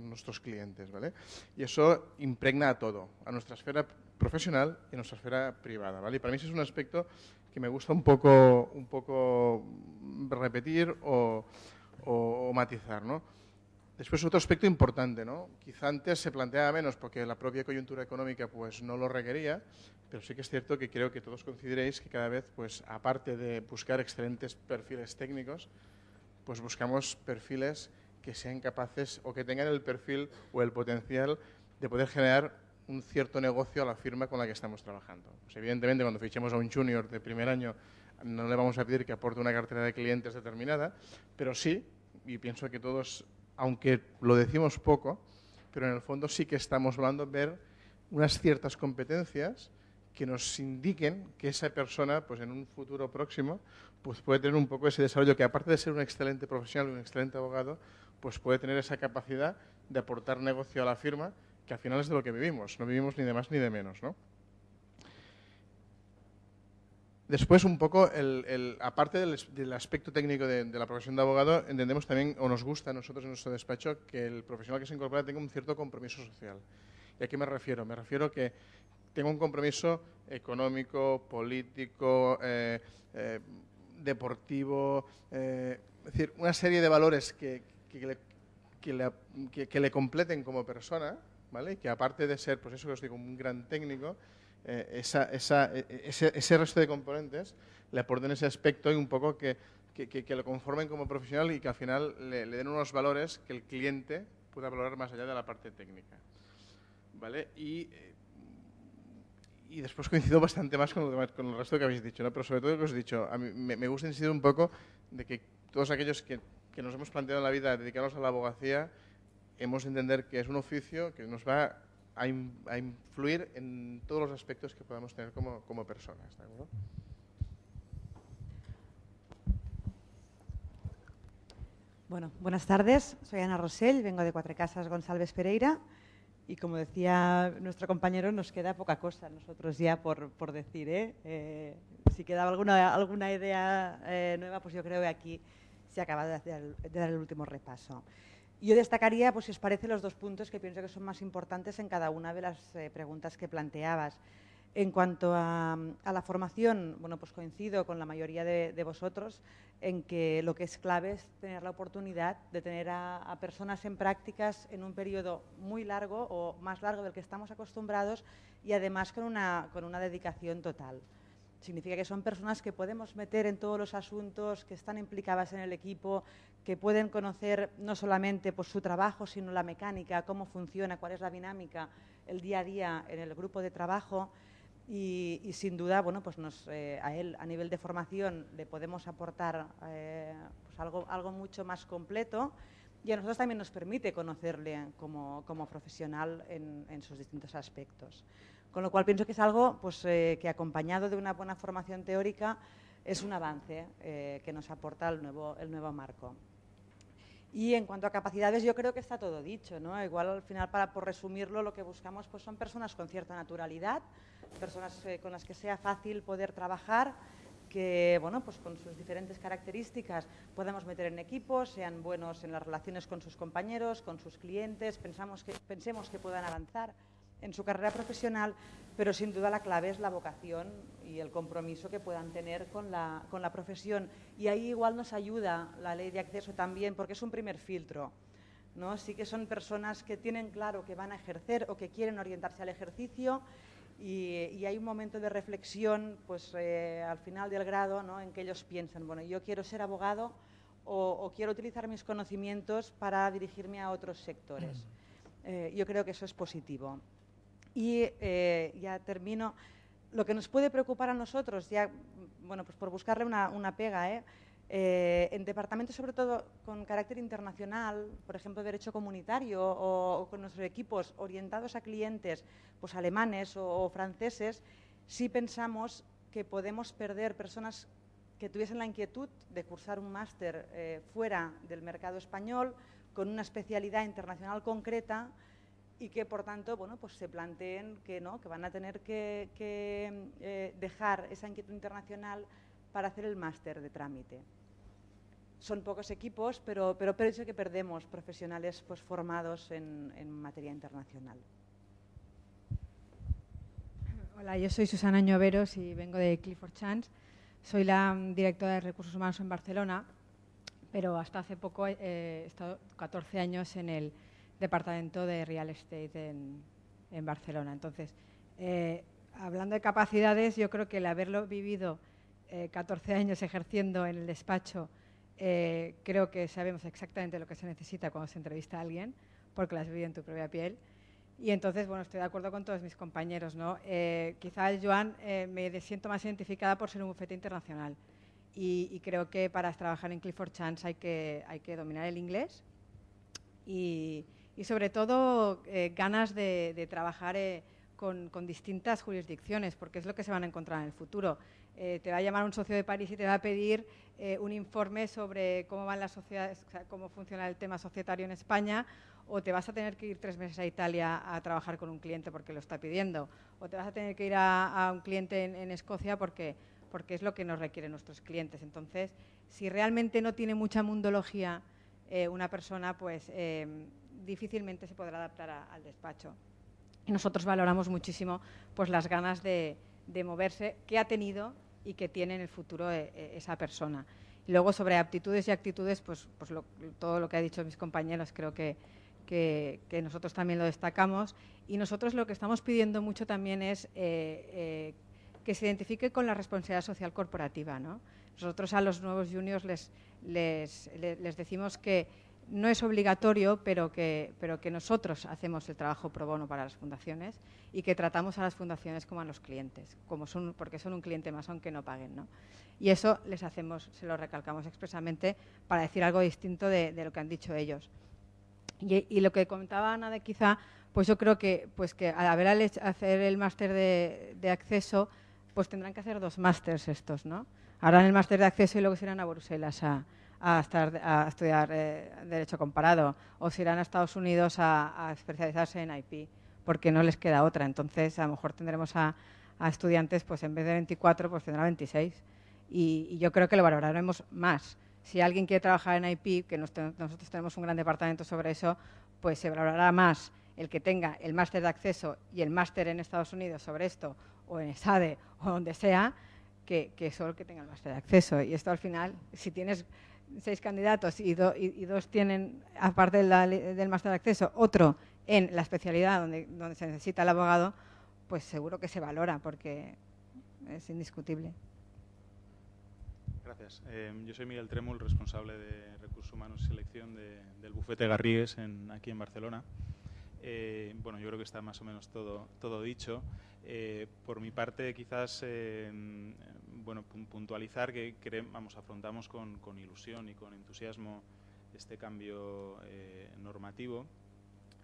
nuestros clientes, ¿vale? Y eso impregna a todo, a nuestra esfera profesional y a nuestra esfera privada, ¿vale? Y para mí ese es un aspecto que me gusta un poco repetir o matizar, ¿no? Después otro aspecto importante, ¿no? Quizá antes se planteaba menos porque la propia coyuntura económica pues no lo requería, pero sí que es cierto que creo que todos consideréis que cada vez, pues aparte de buscar excelentes perfiles técnicos, pues buscamos perfiles que sean capaces o que tengan el perfil o el potencial de poder generar un cierto negocio a la firma con la que estamos trabajando. Pues evidentemente, cuando fichemos a un junior de primer año, no le vamos a pedir que aporte una cartera de clientes determinada, pero sí, y pienso que todos, aunque lo decimos poco, pero en el fondo sí que estamos hablando de ver unas ciertas competencias que nos indiquen que esa persona, pues en un futuro próximo, pues puede tener un poco ese desarrollo, que aparte de ser un excelente profesional, un excelente abogado, pues puede tener esa capacidad de aportar negocio a la firma, que al final es de lo que vivimos, no vivimos ni de más ni de menos, ¿no? Después, un poco, aparte del aspecto técnico de la profesión de abogado, entendemos también, o nos gusta a nosotros en nuestro despacho, que el profesional que se incorpora tenga un cierto compromiso social. ¿Y a qué me refiero? Me refiero que tenga un compromiso económico, político, deportivo, es decir, una serie de valores que le completen como persona, ¿vale? Y que aparte de ser, pues eso que os digo, un gran técnico, ese resto de componentes le aporten ese aspecto y un poco que lo conformen como profesional y que al final le den unos valores que el cliente pueda valorar más allá de la parte técnica, ¿vale? Y después coincido bastante más con el resto que habéis dicho, ¿no? Pero sobre todo lo que os he dicho, a mí me gusta insistir un poco de que todos aquellos que nos hemos planteado en la vida dedicarnos a la abogacía, hemos de entender que es un oficio que nos va a influir en todos los aspectos que podamos tener como personas, ¿de acuerdo? Bueno, buenas tardes. Soy Ana Rosell, vengo de Cuatro Casas González Pereira y como decía nuestro compañero, nos queda poca cosa nosotros ya por decir. Si quedaba alguna idea nueva, pues yo creo que aquí se acaba de dar el último repaso. Yo destacaría, pues si os parece, los 2 puntos que pienso que son más importantes en cada una de las preguntas que planteabas. En cuanto a la formación, bueno, pues coincido con la mayoría de vosotros en que lo que es clave es tener la oportunidad de tener a personas en prácticas en un periodo muy largo o más largo del que estamos acostumbrados y además con una dedicación total. Significa que son personas que podemos meter en todos los asuntos, que están implicadas en el equipo, que pueden conocer no solamente pues, su trabajo, sino la mecánica, cómo funciona, cuál es la dinámica, el día a día en el grupo de trabajo. Y sin duda, bueno, pues a él a nivel de formación le podemos aportar pues algo mucho más completo y a nosotros también nos permite conocerle como profesional en sus distintos aspectos. Con lo cual pienso que es algo pues, que acompañado de una buena formación teórica es un avance que nos aporta el nuevo marco. Y en cuanto a capacidades, yo creo que está todo dicho, ¿no? Igual al final, por resumirlo, lo que buscamos pues, son personas con cierta naturalidad, personas con las que sea fácil poder trabajar, que bueno, pues con sus diferentes características podamos meter en equipos, sean buenos en las relaciones con sus compañeros, con sus clientes, pensemos que puedan avanzar en su carrera profesional, pero sin duda la clave es la vocación y el compromiso que puedan tener con la profesión. Y ahí igual nos ayuda la ley de acceso también, porque es un primer filtro, ¿no? Sí que son personas que tienen claro que van a ejercer o que quieren orientarse al ejercicio y hay un momento de reflexión pues, al final del grado, ¿no? En que ellos piensan, bueno, yo quiero ser abogado o quiero utilizar mis conocimientos para dirigirme a otros sectores. Yo creo que eso es positivo. Y ya termino. Lo que nos puede preocupar a nosotros, ya, bueno, pues por buscarle una pega, en departamentos sobre todo con carácter internacional, por ejemplo, derecho comunitario o con nuestros equipos orientados a clientes pues, alemanes o franceses, sí pensamos que podemos perder personas que tuviesen la inquietud de cursar un máster fuera del mercado español con una especialidad internacional concreta y que, por tanto, bueno, pues se planteen que, ¿no? que van a tener que dejar esa inquietud internacional para hacer el máster de trámite. Son pocos equipos, pero pienso que perdemos profesionales pues, formados en materia internacional. Hola, yo soy Susana Ñoveros y vengo de Clifford Chance. Soy la directora de Recursos Humanos en Barcelona, pero hasta hace poco he estado 14 años en el departamento de Real Estate en Barcelona. Entonces, hablando de capacidades, yo creo que el haberlo vivido 14 años ejerciendo en el despacho, creo que sabemos exactamente lo que se necesita cuando se entrevista a alguien, porque lo has vivido en tu propia piel. Y entonces, bueno, estoy de acuerdo con todos mis compañeros, ¿no? Quizás, Joan, me siento más identificada por ser un bufete internacional. Y creo que para trabajar en Clifford Chance hay que dominar el inglés y sobre todo ganas de trabajar con distintas jurisdicciones, porque es lo que se van a encontrar en el futuro. Te va a llamar un socio de París y te va a pedir un informe sobre cómo van las sociedades, o sea, cómo funciona el tema societario en España, o te vas a tener que ir 3 meses a Italia a trabajar con un cliente porque lo está pidiendo, o te vas a tener que ir a un cliente en Escocia porque es lo que nos requieren nuestros clientes. Entonces, si realmente no tiene mucha mundología una persona, pues difícilmente se podrá adaptar al despacho. Y nosotros valoramos muchísimo pues, las ganas de moverse que ha tenido y que tiene en el futuro esa persona. Y luego sobre aptitudes y actitudes, pues todo lo que han dicho mis compañeros creo que nosotros también lo destacamos, y nosotros lo que estamos pidiendo mucho también es que se identifique con la responsabilidad social corporativa, ¿no? Nosotros a los nuevos juniors les decimos que no es obligatorio, pero que nosotros hacemos el trabajo pro bono para las fundaciones y que tratamos a las fundaciones como a los clientes, porque son un cliente más aunque no paguen, ¿no? Y eso se lo recalcamos expresamente para decir algo distinto de lo que han dicho ellos. Y lo que comentaba Ana de quizá, pues yo creo que al hacer el máster de acceso, pues tendrán que hacer 2 másters estos, ¿no? Harán el máster de acceso y luego se irán a Bruselas a estudiar Derecho Comparado, o se irán a Estados Unidos a especializarse en IP, porque no les queda otra. Entonces, a lo mejor tendremos a estudiantes, pues en vez de 24, pues tendrá 26. Y yo creo que lo valoraremos más. Si alguien quiere trabajar en IP, que nosotros tenemos un gran departamento sobre eso, pues se valorará más el que tenga el máster de acceso y el máster en Estados Unidos sobre esto, o en ESADE, o donde sea, que solo que tenga el máster de acceso. Y esto al final, si tienes 6 candidatos y 2 tienen, aparte del máster de acceso, otro en la especialidad donde se necesita el abogado, pues seguro que se valora, porque es indiscutible. Gracias. Yo soy Miguel Trémol, responsable de Recursos Humanos y Selección del bufete Garrigues aquí en Barcelona. Bueno, yo creo que está más o menos todo dicho. Por mi parte, quizás puntualizar que afrontamos con ilusión y con entusiasmo este cambio normativo,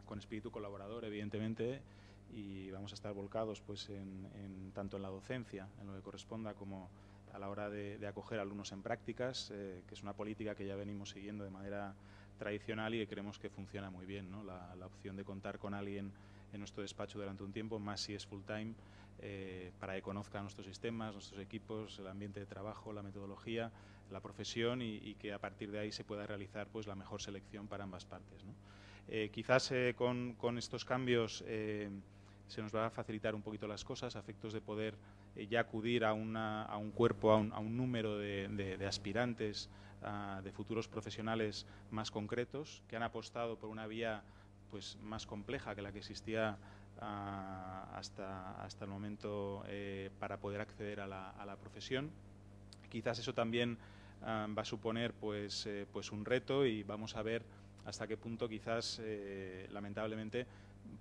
con espíritu colaborador, evidentemente, y vamos a estar volcados pues tanto en la docencia, en lo que corresponda, como a la hora de acoger alumnos en prácticas, que es una política que ya venimos siguiendo de manera tradicional y que creemos que funciona muy bien, ¿no? La opción de contar con alguien en nuestro despacho durante un tiempo, más si es full time, para que conozca nuestros sistemas, nuestros equipos, el ambiente de trabajo, la metodología, la profesión y que a partir de ahí se pueda realizar pues la mejor selección para ambas partes, ¿no? Quizás con estos cambios se nos va a facilitar un poquito las cosas a efectos de poder ya acudir a un cuerpo, a un número de aspirantes, de futuros profesionales más concretos, que han apostado por una vía pues más compleja que la que existía hasta el momento para poder acceder a la profesión. Quizás eso también va a suponer pues un reto, y vamos a ver hasta qué punto quizás lamentablemente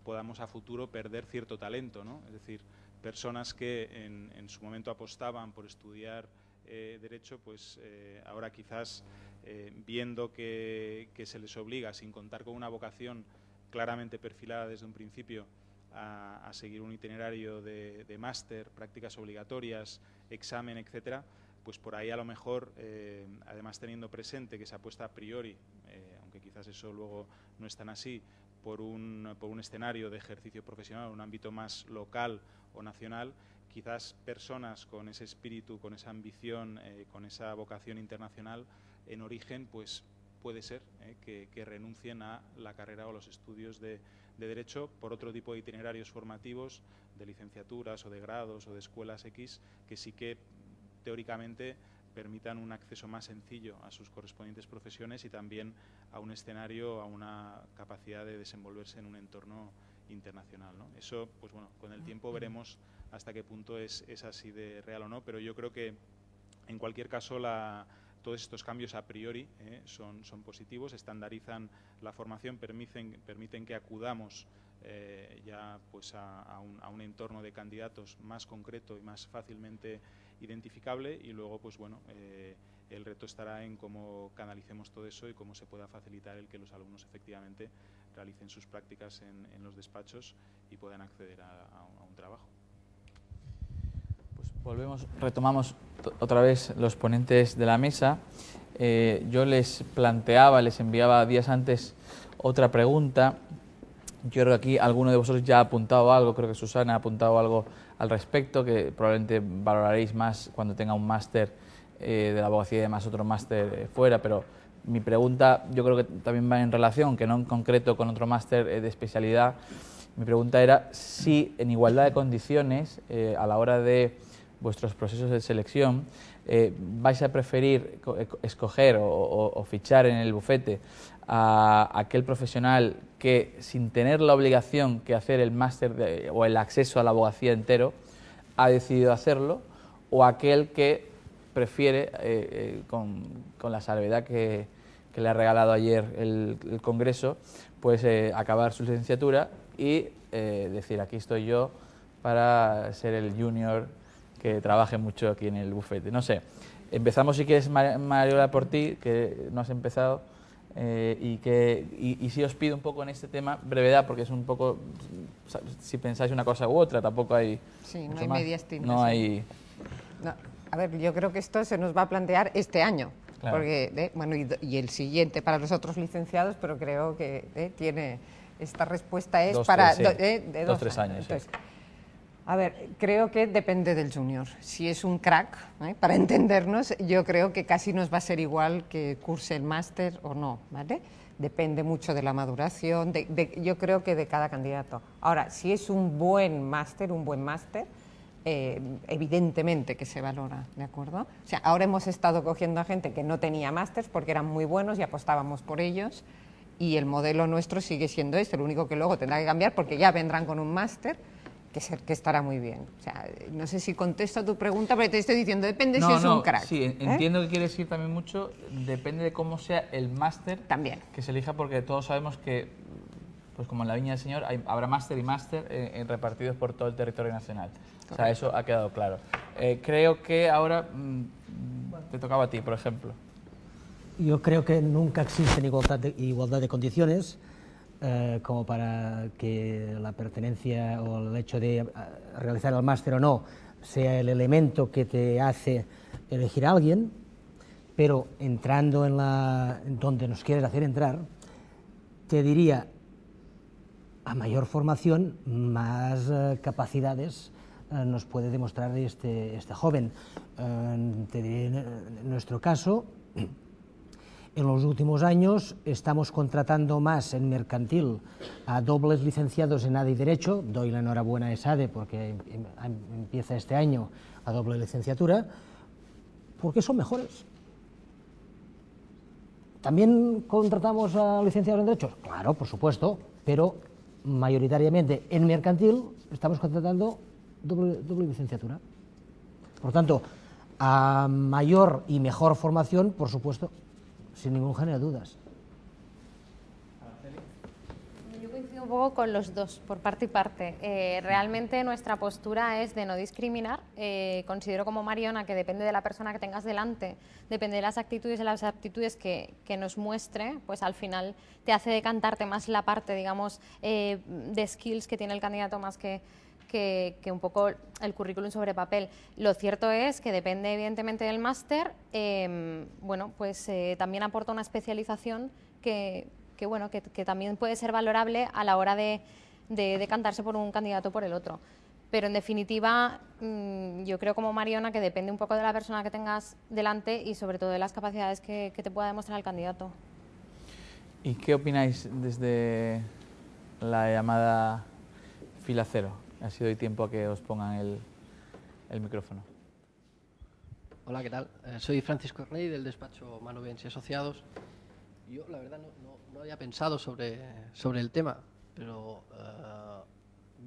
podamos a futuro perder cierto talento, ¿no? Es decir, personas que en su momento apostaban por estudiar Derecho, pues ahora quizás viendo que se les obliga, sin contar con una vocación claramente perfilada desde un principio, a seguir un itinerario de máster, prácticas obligatorias, examen, etcétera, pues por ahí a lo mejor, además teniendo presente que se apuesta a priori, aunque quizás eso luego no es tan así, por un escenario de ejercicio profesional, un ámbito más local o nacional, quizás personas con ese espíritu, con esa ambición, con esa vocación internacional en origen, pues puede ser que renuncien a la carrera o los estudios de Derecho por otro tipo de itinerarios formativos, de licenciaturas o de grados o de escuelas X, que sí que teóricamente permitan un acceso más sencillo a sus correspondientes profesiones y también a un escenario, a una capacidad de desenvolverse en un entorno internacional, ¿no? Eso, pues bueno, con el tiempo veremos hasta qué punto es así de real o no, pero yo creo que en cualquier caso todos estos cambios a priori son positivos, estandarizan la formación, permiten que acudamos ya pues a un entorno de candidatos más concreto y más fácilmente identificable, y luego pues bueno, el reto estará en cómo canalicemos todo eso y cómo se pueda facilitar el que los alumnos efectivamente realicen sus prácticas en los despachos y puedan acceder a un trabajo. Pues retomamos otra vez los ponentes de la mesa. Yo les enviaba días antes otra pregunta. Yo creo que aquí alguno de vosotros ya ha apuntado algo, creo que Susana ha apuntado algo al respecto, que probablemente valoraréis más cuando tenga un máster de la abogacía y además otro máster fuera, pero mi pregunta yo creo que también va en relación, que no en concreto con otro máster de especialidad. Mi pregunta era si en igualdad de condiciones, a la hora de vuestros procesos de selección, vais a preferir escoger o fichar en el bufete a aquel profesional que, sin tener la obligación que hacer el máster o el acceso a la abogacía entero, ha decidido hacerlo, o aquel que prefiere, con la salvedad que le ha regalado ayer el Congreso, pues acabar su licenciatura y decir, aquí estoy yo para ser el junior que trabaje mucho aquí en el bufete. No sé, empezamos si quieres, Mariola, por ti, que no has empezado, y si os pido un poco en este tema brevedad, porque es un poco, si pensáis una cosa u otra, tampoco hay... Sí, no hay medias tintas. No hay... No, a ver, yo creo que esto se nos va a plantear este año. Claro. Porque, bueno, y el siguiente para los otros licenciados, pero creo que tiene esta respuesta es para de 2-3 años. Entonces, a ver, creo que depende del junior. Si es un crack, para entendernos, yo creo que casi nos va a ser igual que curse el máster o no, ¿vale? Depende mucho de la maduración, yo creo que de cada candidato. Ahora, si es un buen máster, evidentemente que se valora, ¿de acuerdo? O sea, ahora hemos estado cogiendo a gente que no tenía másters porque eran muy buenos y apostábamos por ellos, y el modelo nuestro sigue siendo este, lo único que luego tendrá que cambiar porque ya vendrán con un máster que estará muy bien. O sea, no sé si contesto a tu pregunta, pero te estoy diciendo, depende si es un crack. Sí, entiendo que quiere decir también mucho, depende de cómo sea el máster que se elija, porque todos sabemos que, pues como en la Viña del Señor, habrá máster y máster repartidos por todo el territorio nacional. Correcto. O sea, eso ha quedado claro. Creo que ahora te tocaba a ti, por ejemplo. Yo creo que nunca existen igualdad de condiciones como para que la pertenencia o el hecho de realizar el máster o no sea el elemento que te hace elegir a alguien, pero entrando en donde nos quieres hacer entrar, te diría, a mayor formación, más capacidades nos puede demostrar este joven. Te diré, en nuestro caso, en los últimos años estamos contratando más en mercantil a dobles licenciados en ADE y Derecho. Doy la enhorabuena a ESADE porque empieza este año a doble licenciatura, porque son mejores. ¿También contratamos a licenciados en Derecho? Claro, por supuesto, pero mayoritariamente en mercantil estamos contratando doble licenciatura. Por tanto, a mayor y mejor formación, por supuesto, sin ningún género de dudas. Yo coincido un poco con los dos, por parte y parte. Realmente nuestra postura es de no discriminar. Considero como Mariona que depende de la persona que tengas delante, depende de las actitudes y las aptitudes que nos muestre, pues al final te hace decantarte más la parte, digamos, de skills que tiene el candidato más que un poco el currículum sobre papel. Lo cierto es que depende evidentemente del máster, bueno, pues también aporta una especialización que también puede ser valorable a la hora de decantarse por un candidato o por el otro. Pero en definitiva, yo creo como Mariona que depende un poco de la persona que tengas delante y sobre todo de las capacidades que te pueda demostrar el candidato. ¿Y qué opináis desde la llamada fila cero? Así doy tiempo a que os pongan el micrófono. Hola, ¿qué tal? Soy Francisco Rey, del despacho Manovens y Asociados. Yo, la verdad, no había pensado sobre el tema, pero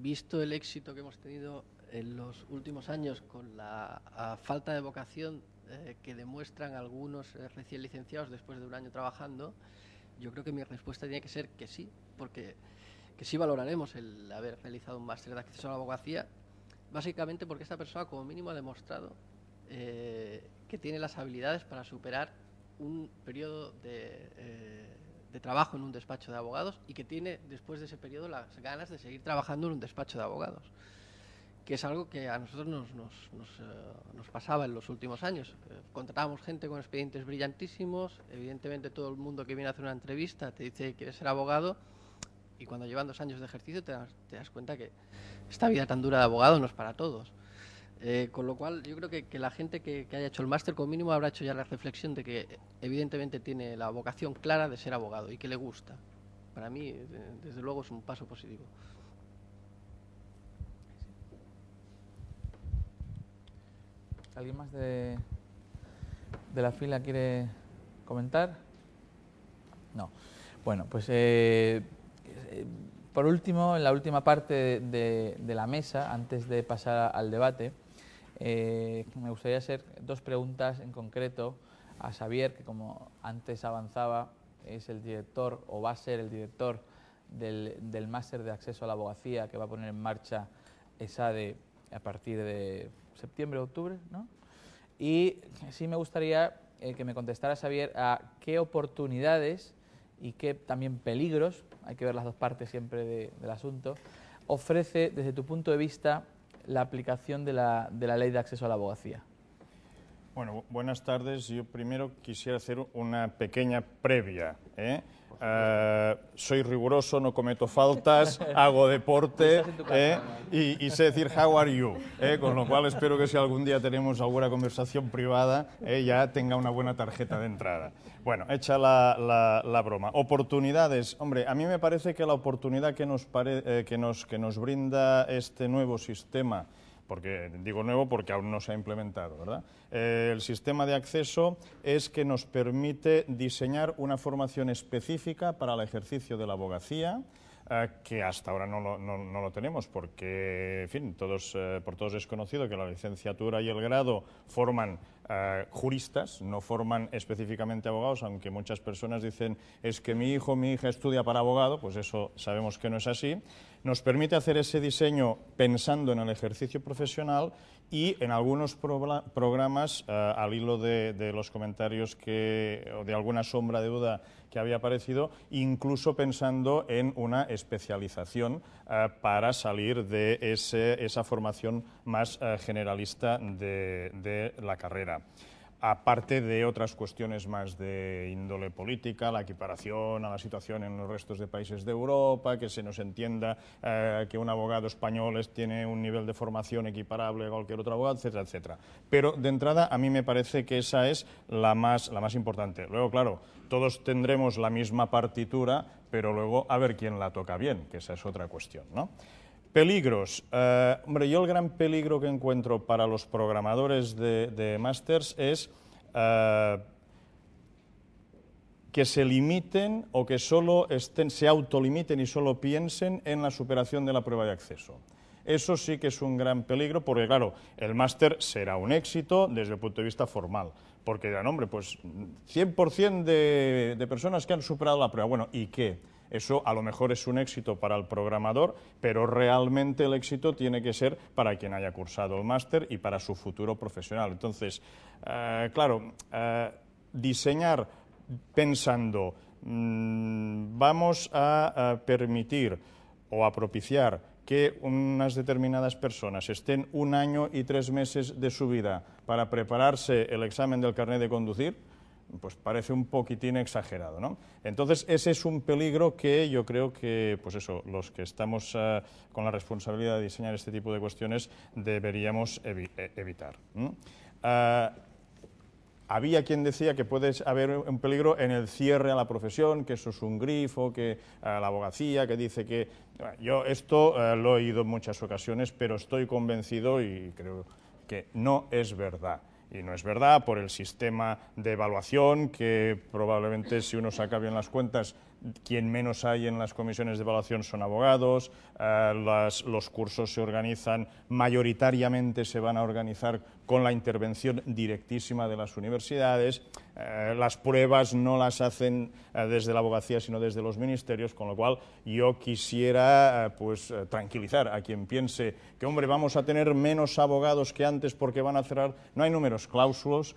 visto el éxito que hemos tenido en los últimos años con la falta de vocación que demuestran algunos recién licenciados después de un año trabajando, yo creo que mi respuesta tiene que ser que sí, porque que sí valoraremos el haber realizado un máster de acceso a la abogacía, básicamente porque esta persona como mínimo ha demostrado que tiene las habilidades para superar un periodo de trabajo en un despacho de abogados y que tiene después de ese periodo las ganas de seguir trabajando en un despacho de abogados, que es algo que a nosotros nos pasaba en los últimos años. Contratábamos gente con expedientes brillantísimos, evidentemente todo el mundo que viene a hacer una entrevista te dice que quiere ser abogado, y cuando llevan 2 años de ejercicio te das cuenta que esta vida tan dura de abogado no es para todos. Con lo cual yo creo que la gente que haya hecho el máster como mínimo habrá hecho ya la reflexión de que evidentemente tiene la vocación clara de ser abogado y que le gusta. Para mí, desde luego, es un paso positivo. ¿Alguien más de la fila quiere comentar? No. Bueno, pues por último, en la última parte de la mesa, antes de pasar al debate, me gustaría hacer dos preguntas en concreto a Xavier, que como antes avanzaba, es el director o va a ser el director del máster de acceso a la abogacía que va a poner en marcha ESADE a partir de septiembre o octubre, ¿no? Y sí me gustaría que me contestara Xavier a qué oportunidades y qué también peligros, hay que ver las dos partes siempre del asunto, ofrece desde tu punto de vista la aplicación de la ley de acceso a la abogacía. Bueno, buenas tardes. Yo primero quisiera hacer una pequeña previa. Soy riguroso, no cometo faltas, hago deporte y sé decir how are you, con lo cual espero que si algún día tenemos alguna conversación privada ya tenga una buena tarjeta de entrada. Bueno, hecha la broma. Oportunidades. Hombre, a mí me parece que la oportunidad que nos brinda este nuevo sistema, porque digo nuevo porque aún no se ha implementado, ¿verdad? El sistema de acceso es que nos permite diseñar una formación específica para el ejercicio de la abogacía, que hasta ahora no lo tenemos, porque, en fin, por todos es conocido que la licenciatura y el grado forman juristas, no forman específicamente abogados, aunque muchas personas dicen es que mi hijo o mi hija estudia para abogado, pues eso sabemos que no es así. Nos permite hacer ese diseño pensando en el ejercicio profesional y en algunos programas, al hilo de los comentarios o de alguna sombra de duda que había aparecido, incluso pensando en una especialización para salir de esa formación más generalista de la carrera. Aparte de otras cuestiones más de índole política, la equiparación a la situación en los restos de países de Europa, que se nos entienda que un abogado español tiene un nivel de formación equiparable a cualquier otro abogado, etcétera, etcétera. Pero de entrada a mí me parece que esa es la más importante. Luego, claro, todos tendremos la misma partitura, pero luego a ver quién la toca bien, que esa es otra cuestión, ¿no? Peligros. Hombre, yo el gran peligro que encuentro para los programadores de másters es que se limiten o que solo se autolimiten y solo piensen en la superación de la prueba de acceso. Eso sí que es un gran peligro porque, claro, el máster será un éxito desde el punto de vista formal. Porque dirán, hombre, pues 100% de personas que han superado la prueba. Bueno, ¿y qué? Eso a lo mejor es un éxito para el programador, pero realmente el éxito tiene que ser para quien haya cursado el máster y para su futuro profesional. Entonces, claro, diseñar pensando, vamos a permitir o a propiciar que unas determinadas personas estén 1 año y 3 meses de su vida para prepararse el examen del carnet de conducir, pues parece un poquitín exagerado, ¿no? Entonces, ese es un peligro que yo creo que, pues eso, los que estamos con la responsabilidad de diseñar este tipo de cuestiones deberíamos evitar. Había quien decía que puede haber un peligro en el cierre a la profesión, que eso es un grifo, que la abogacía, que dice que... Yo esto lo he oído en muchas ocasiones, pero estoy convencido y creo que no es verdad. Y no es verdad por el sistema de evaluación, que probablemente si uno saca bien las cuentas, quien menos hay en las comisiones de evaluación son abogados, los cursos se organizan, mayoritariamente se van a organizar con la intervención directísima de las universidades, las pruebas no las hacen desde la abogacía sino desde los ministerios, con lo cual yo quisiera tranquilizar a quien piense que, hombre, vamos a tener menos abogados que antes porque van a cerrar. No hay números clausulos.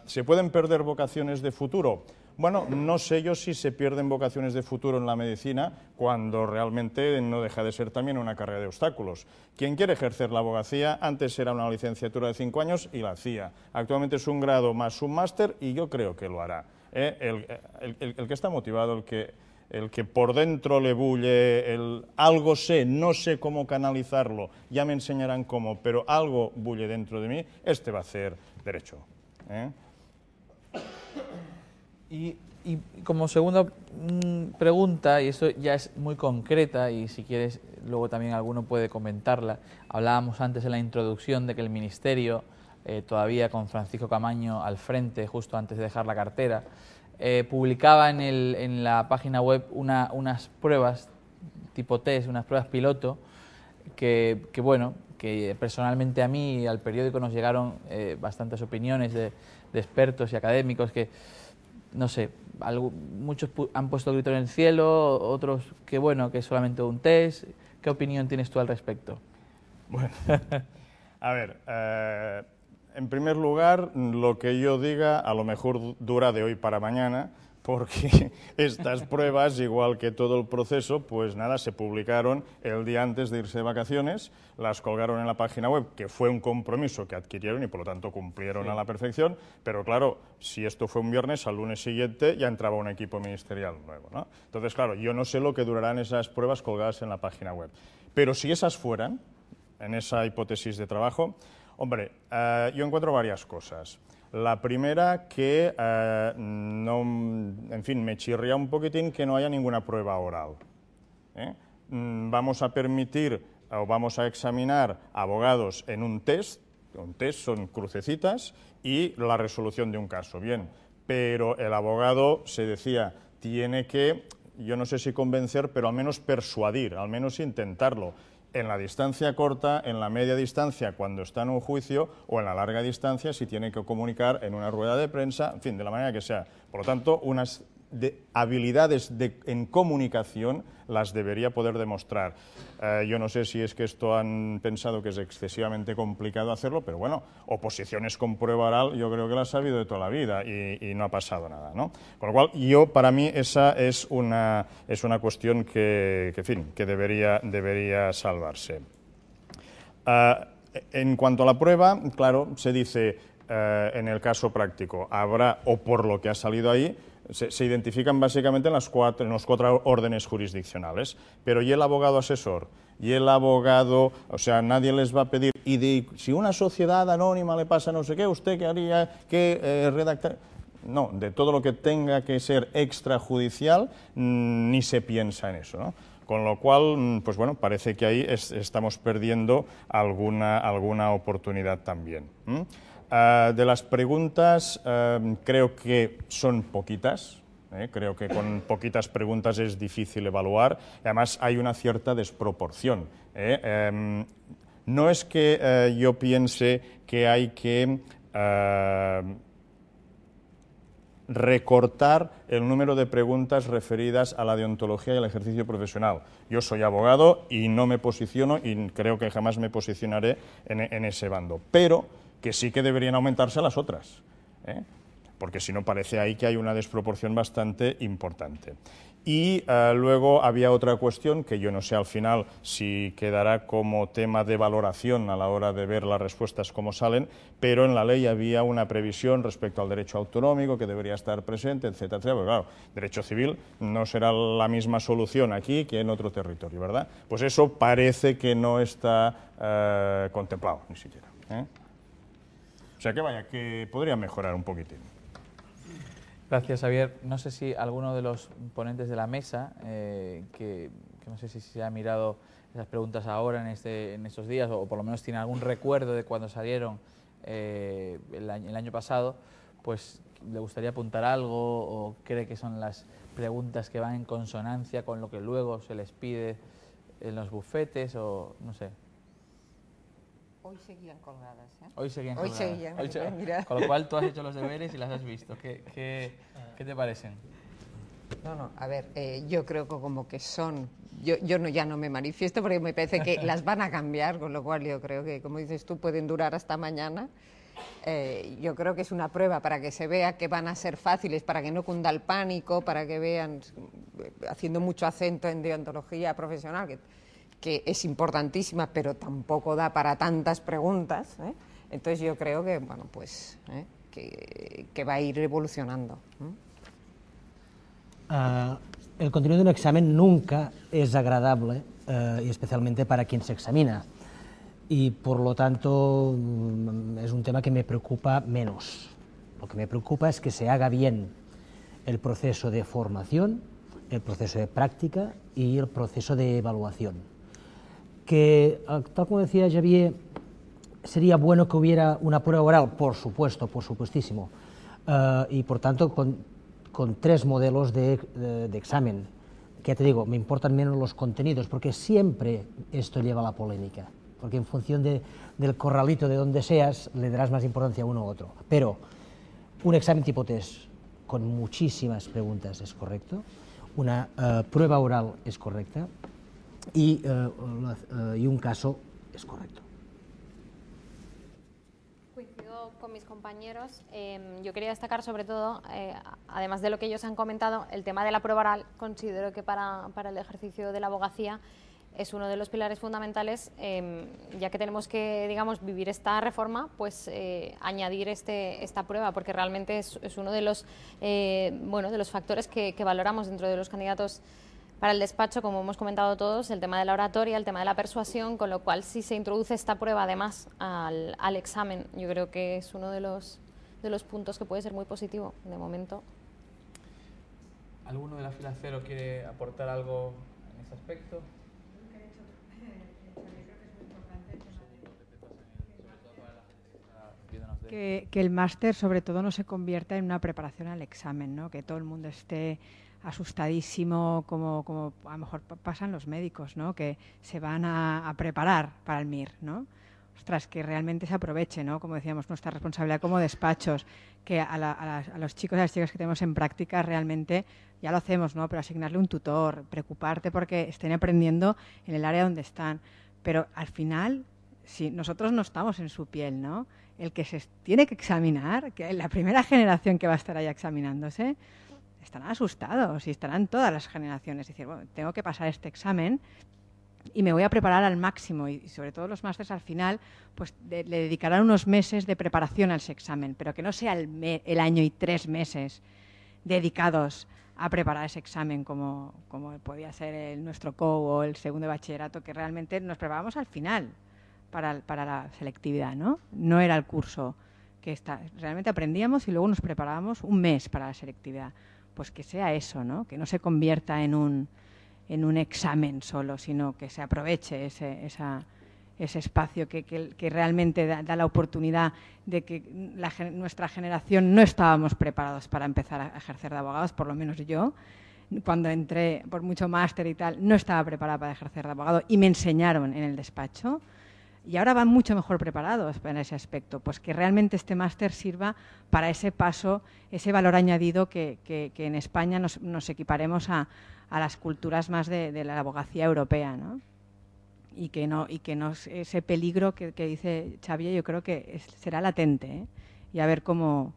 ¿Se pueden perder vocaciones de futuro? Bueno, no sé yo si se pierden vocaciones de futuro en la medicina cuando realmente no deja de ser también una carrera de obstáculos. Quien quiere ejercer la abogacía, antes era una licenciatura de 5 años y la hacía. Actualmente es un grado más un máster y yo creo que lo hará. El que está motivado, el que por dentro le bulle, algo sé, no sé cómo canalizarlo, ya me enseñarán cómo, pero algo bulle dentro de mí, este va a hacer derecho. Y como segunda pregunta, y eso ya es muy concreta y si quieres luego también alguno puede comentarla, hablábamos antes en la introducción de que el Ministerio todavía con Francisco Camaño al frente, justo antes de dejar la cartera, publicaba en la página web unas pruebas tipo test, unas pruebas piloto, que personalmente a mí y al periódico nos llegaron bastantes opiniones de expertos y académicos que, no sé, muchos han puesto el grito en el cielo, otros que es solamente un test. ¿Qué opinión tienes tú al respecto? Bueno, a ver, en primer lugar, lo que yo diga a lo mejor dura de hoy para mañana, porque estas pruebas, igual que todo el proceso, pues nada, se publicaron el día antes de irse de vacaciones, las colgaron en la página web, que fue un compromiso que adquirieron y por lo tanto cumplieron a la perfección, pero claro, si esto fue un viernes, al lunes siguiente ya entraba un equipo ministerial nuevo, ¿no? Entonces, claro, yo no sé lo que durarán esas pruebas colgadas en la página web, pero si esas fueran, en esa hipótesis de trabajo, hombre, yo encuentro varias cosas. La primera, que me chirría un poquitín que no haya ninguna prueba oral. Vamos a permitir o vamos a examinar abogados en un test son crucecitas y la resolución de un caso, bien, pero el abogado, se decía, tiene que, yo no sé si convencer, pero al menos persuadir, al menos intentarlo. En la distancia corta, en la media distancia cuando está en un juicio o en la larga distancia si tiene que comunicar en una rueda de prensa, en fin, de la manera que sea. Por lo tanto, unas habilidades en comunicación las debería poder demostrar. Yo no sé si es que esto han pensado que es excesivamente complicado hacerlo, pero bueno, oposiciones con prueba oral yo creo que las ha habido de toda la vida y no ha pasado nada, ¿no? Con lo cual, para mí esa es una cuestión que debería salvarse. En cuanto a la prueba, claro, se dice en el caso práctico, habrá, o por lo que ha salido ahí, se identifican básicamente en los cuatro órdenes jurisdiccionales, pero ¿y el abogado asesor? ¿Y el abogado? O sea, nadie les va a pedir, si una sociedad anónima le pasa no sé qué, ¿usted qué haría? ¿Qué redactar? No, de todo lo que tenga que ser extrajudicial, ni se piensa en eso, ¿no? Con lo cual, pues bueno, parece que ahí estamos perdiendo alguna oportunidad también. De las preguntas, creo que son poquitas. Creo que con poquitas preguntas es difícil evaluar. Además, hay una cierta desproporción. No es que yo piense que hay que recortar el número de preguntas referidas a la deontología y al ejercicio profesional. Yo soy abogado y no me posiciono y creo que jamás me posicionaré en ese bando. Pero que sí que deberían aumentarse las otras, porque si no parece ahí que hay una desproporción bastante importante. Y luego había otra cuestión que yo no sé al final si quedará como tema de valoración a la hora de ver las respuestas cómo salen, pero en la ley había una previsión respecto al derecho autonómico que debería estar presente, etcétera, etcétera. Pero claro, derecho civil no será la misma solución aquí que en otro territorio, ¿verdad? Pues eso parece que no está contemplado ni siquiera. O sea que podría mejorar un poquitín. Gracias, Javier. No sé si alguno de los ponentes de la mesa, que no sé si se ha mirado esas preguntas ahora en estos días, o por lo menos tiene algún recuerdo de cuando salieron el año pasado, pues le gustaría apuntar algo o cree que son las preguntas que van en consonancia con lo que luego se les pide en los bufetes o no sé. Hoy seguían colgadas, ¿eh? Hoy seguían Hoy colgadas. seguían, mira. Con lo cual tú has hecho los deberes y las has visto. ¿Qué te parecen? No, a ver, yo creo que como que son... Yo ya no me manifiesto porque me parece que las van a cambiar, con lo cual yo creo que, como dices tú, pueden durar hasta mañana. Yo creo que es una prueba para que se vea que van a ser fáciles, para que no cunda el pánico, para que vean, haciendo mucho acento en deontología profesional, que es importantísima, pero tampoco da para tantas preguntas, ¿eh? Entonces yo creo que, bueno, pues, que va a ir evolucionando. El contenido de un examen nunca es agradable, y especialmente para quien se examina. Y por lo tanto es un tema que me preocupa menos. Lo que me preocupa es que se haga bien el proceso de formación, el proceso de práctica y el proceso de evaluación. Que, tal como decía Javier, sería bueno que hubiera una prueba oral, por supuesto, por supuestísimo, y por tanto con 3 modelos de examen, que ya te digo, me importan menos los contenidos, porque siempre esto lleva a la polémica, porque en función del corralito de donde seas, le darás más importancia a uno u otro. Pero un examen tipo test con muchísimas preguntas es correcto, una prueba oral es correcta y un caso es correcto. Coincido con mis compañeros. Yo quería destacar sobre todo, además de lo que ellos han comentado, el tema de la prueba oral. Considero que para el ejercicio de la abogacía es uno de los pilares fundamentales, ya que tenemos que, digamos, vivir esta reforma, pues añadir esta prueba, porque realmente es uno de los, de los factores que valoramos dentro de los candidatos para el despacho, como hemos comentado todos, el tema de la oratoria, el tema de la persuasión, con lo cual si se introduce esta prueba además al examen, yo creo que es uno de los puntos que puede ser muy positivo de momento. ¿Alguno de la fila cero quiere aportar algo en ese aspecto? Que el máster sobre todo no se convierta en una preparación al examen, ¿no? Que todo el mundo esté asustadísimo, como a lo mejor pasan los médicos, ¿no? Que se van a preparar para el MIR, ¿no? Ostras, que realmente se aproveche, ¿no? Como decíamos, nuestra responsabilidad como despachos, que a los chicos y a las chicas que tenemos en práctica realmente ya lo hacemos, ¿no? Pero asignarle un tutor, preocuparte porque estén aprendiendo en el área donde están. Pero al final, si nosotros no estamos en su piel, ¿no? El que se tiene que examinar, que la primera generación que va a estar ahí examinándose, estarán asustados y estarán todas las generaciones. Es decir, bueno, tengo que pasar este examen y me voy a preparar al máximo. Y sobre todo los másters al final pues le dedicarán unos meses de preparación a ese examen, pero que no sea el año y 3 meses dedicados a preparar ese examen como podía ser nuestro COU o el segundo de bachillerato, que realmente nos preparamos al final para la selectividad, ¿no? No era el curso que realmente aprendíamos y luego nos preparábamos un mes para la selectividad. Pues que sea eso, ¿no? Que no se convierta en un examen solo, sino que se aproveche ese espacio que realmente da la oportunidad de que nuestra generación no estábamos preparados para empezar a ejercer de abogados, por lo menos yo. Cuando entré, por mucho máster y tal, no estaba preparada para ejercer de abogado y me enseñaron en el despacho. Y ahora van mucho mejor preparados en ese aspecto, pues que realmente este máster sirva para ese paso, ese valor añadido que en España nos equiparemos a las culturas más de la abogacía europea, ¿no? Y que no ese peligro que dice Xavier, yo creo que será latente, ¿eh? Y a ver cómo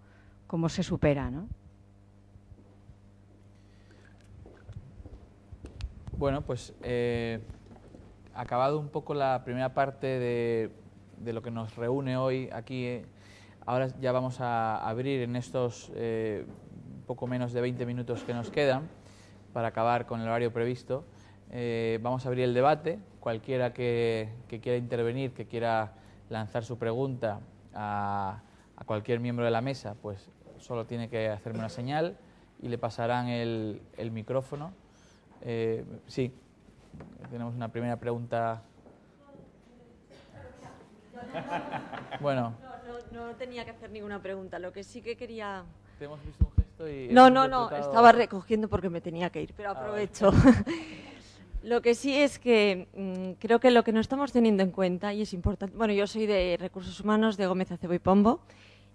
se supera, ¿no? Bueno, pues acabado un poco la primera parte de lo que nos reúne hoy aquí, ahora ya vamos a abrir en estos poco menos de 20 minutos que nos quedan para acabar con el horario previsto. Vamos a abrir el debate. Cualquiera que quiera intervenir, que quiera lanzar su pregunta a cualquier miembro de la mesa, pues solo tiene que hacerme una señal y le pasarán el micrófono. Sí. Tenemos una primera pregunta. Bueno. No tenía que hacer ninguna pregunta. Lo que sí que quería... Te hemos visto un gesto y... No. Estaba recogiendo porque me tenía que ir, pero aprovecho. Lo que sí es que creo que lo que no estamos teniendo en cuenta, y es importante... Bueno, yo soy de Recursos Humanos de Gómez Acebo y Pombo.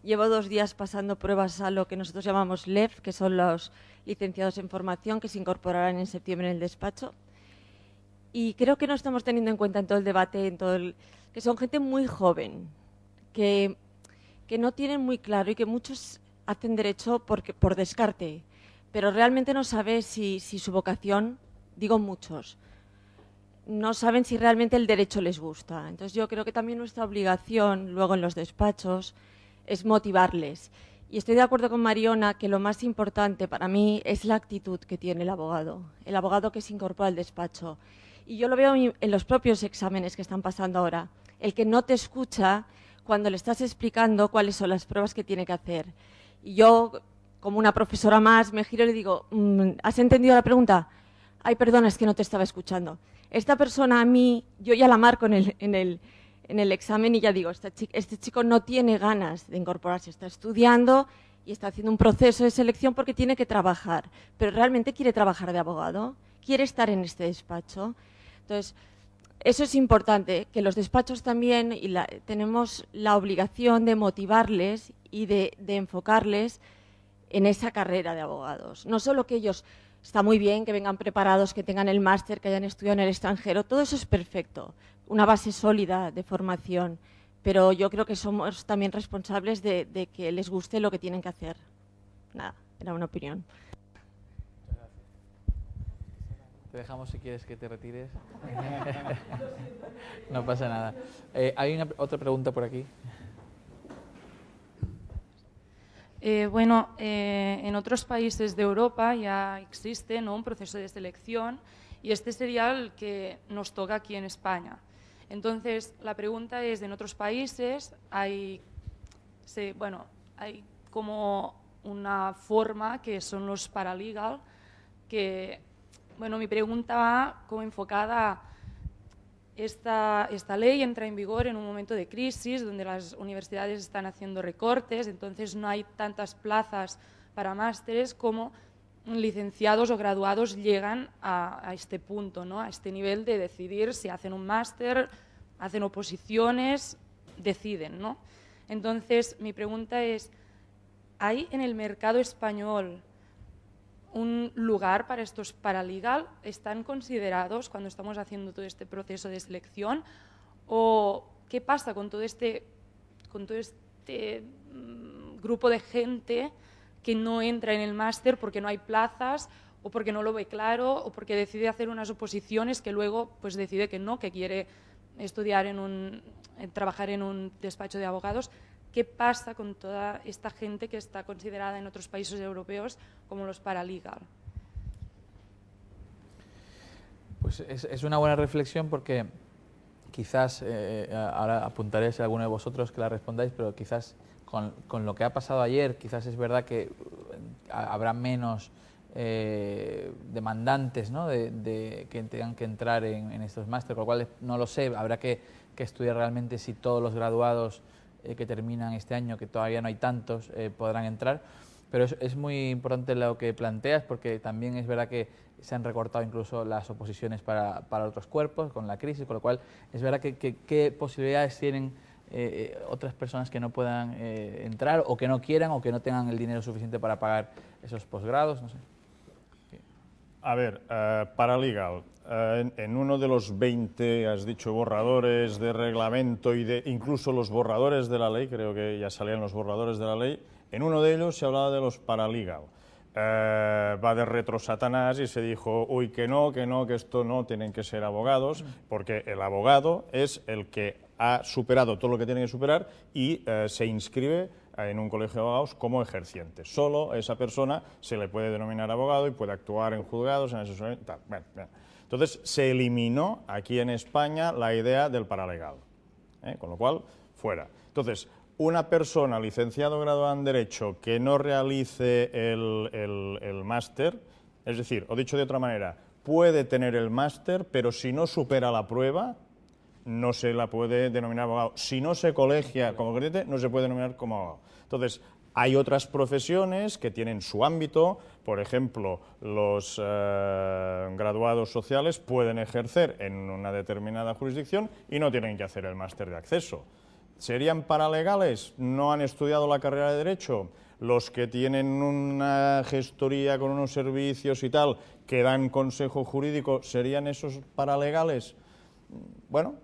Llevo 2 días pasando pruebas a lo que nosotros llamamos LEF, que son los licenciados en formación, que se incorporarán en septiembre en el despacho. Y creo que no estamos teniendo en cuenta en todo el debate, que son gente muy joven, que no tienen muy claro y que muchos hacen derecho por descarte, pero realmente no saben si su vocación, digo muchos, no saben si realmente el derecho les gusta. Entonces yo creo que también nuestra obligación luego en los despachos es motivarles. Y estoy de acuerdo con Mariona que lo más importante para mí es la actitud que tiene el abogado que se incorpora al despacho. Y yo lo veo en los propios exámenes que están pasando ahora. El que no te escucha cuando le estás explicando cuáles son las pruebas que tiene que hacer. Y yo, como una profesora más, me giro y le digo, ¿has entendido la pregunta? Ay, perdona, es que no te estaba escuchando. Esta persona a mí, yo ya la marco en en el examen y ya digo, este chico no tiene ganas de incorporarse, está estudiando y está haciendo un proceso de selección porque tiene que trabajar, pero realmente quiere trabajar de abogado, quiere estar en este despacho. Entonces, eso es importante, que los despachos también tenemos la obligación de motivarles y de enfocarles en esa carrera de abogados. No solo que ellos, está muy bien que vengan preparados, que tengan el máster, que hayan estudiado en el extranjero, todo eso es perfecto, una base sólida de formación, pero yo creo que somos también responsables de que les guste lo que tienen que hacer. Nada, era una opinión. Te dejamos si quieres que te retires. No pasa nada. Hay otra pregunta por aquí. Bueno, en otros países de Europa ya existe, ¿no?, un proceso de selección y este sería el que nos toca aquí en España. Entonces, la pregunta es, en otros países hay como una forma que son los paralegal, que, bueno, mi pregunta va como enfocada a esta ley entra en vigor en un momento de crisis donde las universidades están haciendo recortes, entonces no hay tantas plazas para másteres como licenciados o graduados llegan a este punto, ¿no?, a este nivel de decidir si hacen un máster, hacen oposiciones, deciden, ¿no? Entonces, mi pregunta es, ¿hay en el mercado español un lugar para estos paralegal? ¿Están considerados cuando estamos haciendo todo este proceso de selección? ¿O qué pasa con todo este grupo de gente que no entra en el máster porque no hay plazas o porque no lo ve claro o porque decide hacer unas oposiciones que luego pues decide que no, que quiere estudiar trabajar en un despacho de abogados? ¿Qué pasa con toda esta gente que está considerada en otros países europeos como los paralegal? Pues es una buena reflexión porque quizás, ahora apuntaré si alguno de vosotros que la respondáis, pero quizás con lo que ha pasado ayer, quizás es verdad que habrá menos demandantes, ¿no?, de que tengan que entrar en estos másteres, con lo cual no lo sé, habrá que estudiar realmente si todos los graduados que terminan este año, que todavía no hay tantos, podrán entrar. Pero es muy importante lo que planteas, porque también es verdad que se han recortado incluso las oposiciones para otros cuerpos con la crisis, con lo cual es verdad que qué posibilidades tienen otras personas que no puedan entrar o que no quieran o que no tengan el dinero suficiente para pagar esos posgrados, no sé. A ver, paralegal. En uno de los 20, has dicho, borradores de reglamento y incluso los borradores de la ley, creo que ya salían los borradores de la ley, en uno de ellos se hablaba de los paralegal. Va de retro Satanás y se dijo, uy, que esto no, tienen que ser abogados, porque el abogado es el que ha superado todo lo que tiene que superar y se inscribe en un colegio de abogados como ejerciente. Solo a esa persona se le puede denominar abogado y puede actuar en juzgados, en asesoramiento, tal. Bueno. Entonces, se eliminó aquí en España la idea del paralegal, con lo cual, fuera. Entonces, una persona licenciada o graduada en Derecho que no realice el máster, es decir, o dicho de otra manera, puede tener el máster, pero si no supera la prueba, no se la puede denominar abogado. Si no se colegia como ejerciente, no se puede denominar como abogado. Entonces, hay otras profesiones que tienen su ámbito, por ejemplo, los graduados sociales pueden ejercer en una determinada jurisdicción y no tienen que hacer el máster de acceso. ¿Serían paralegales? ¿No han estudiado la carrera de Derecho? Los que tienen una gestoría con unos servicios y tal, que dan consejo jurídico, ¿serían esos paralegales? Bueno,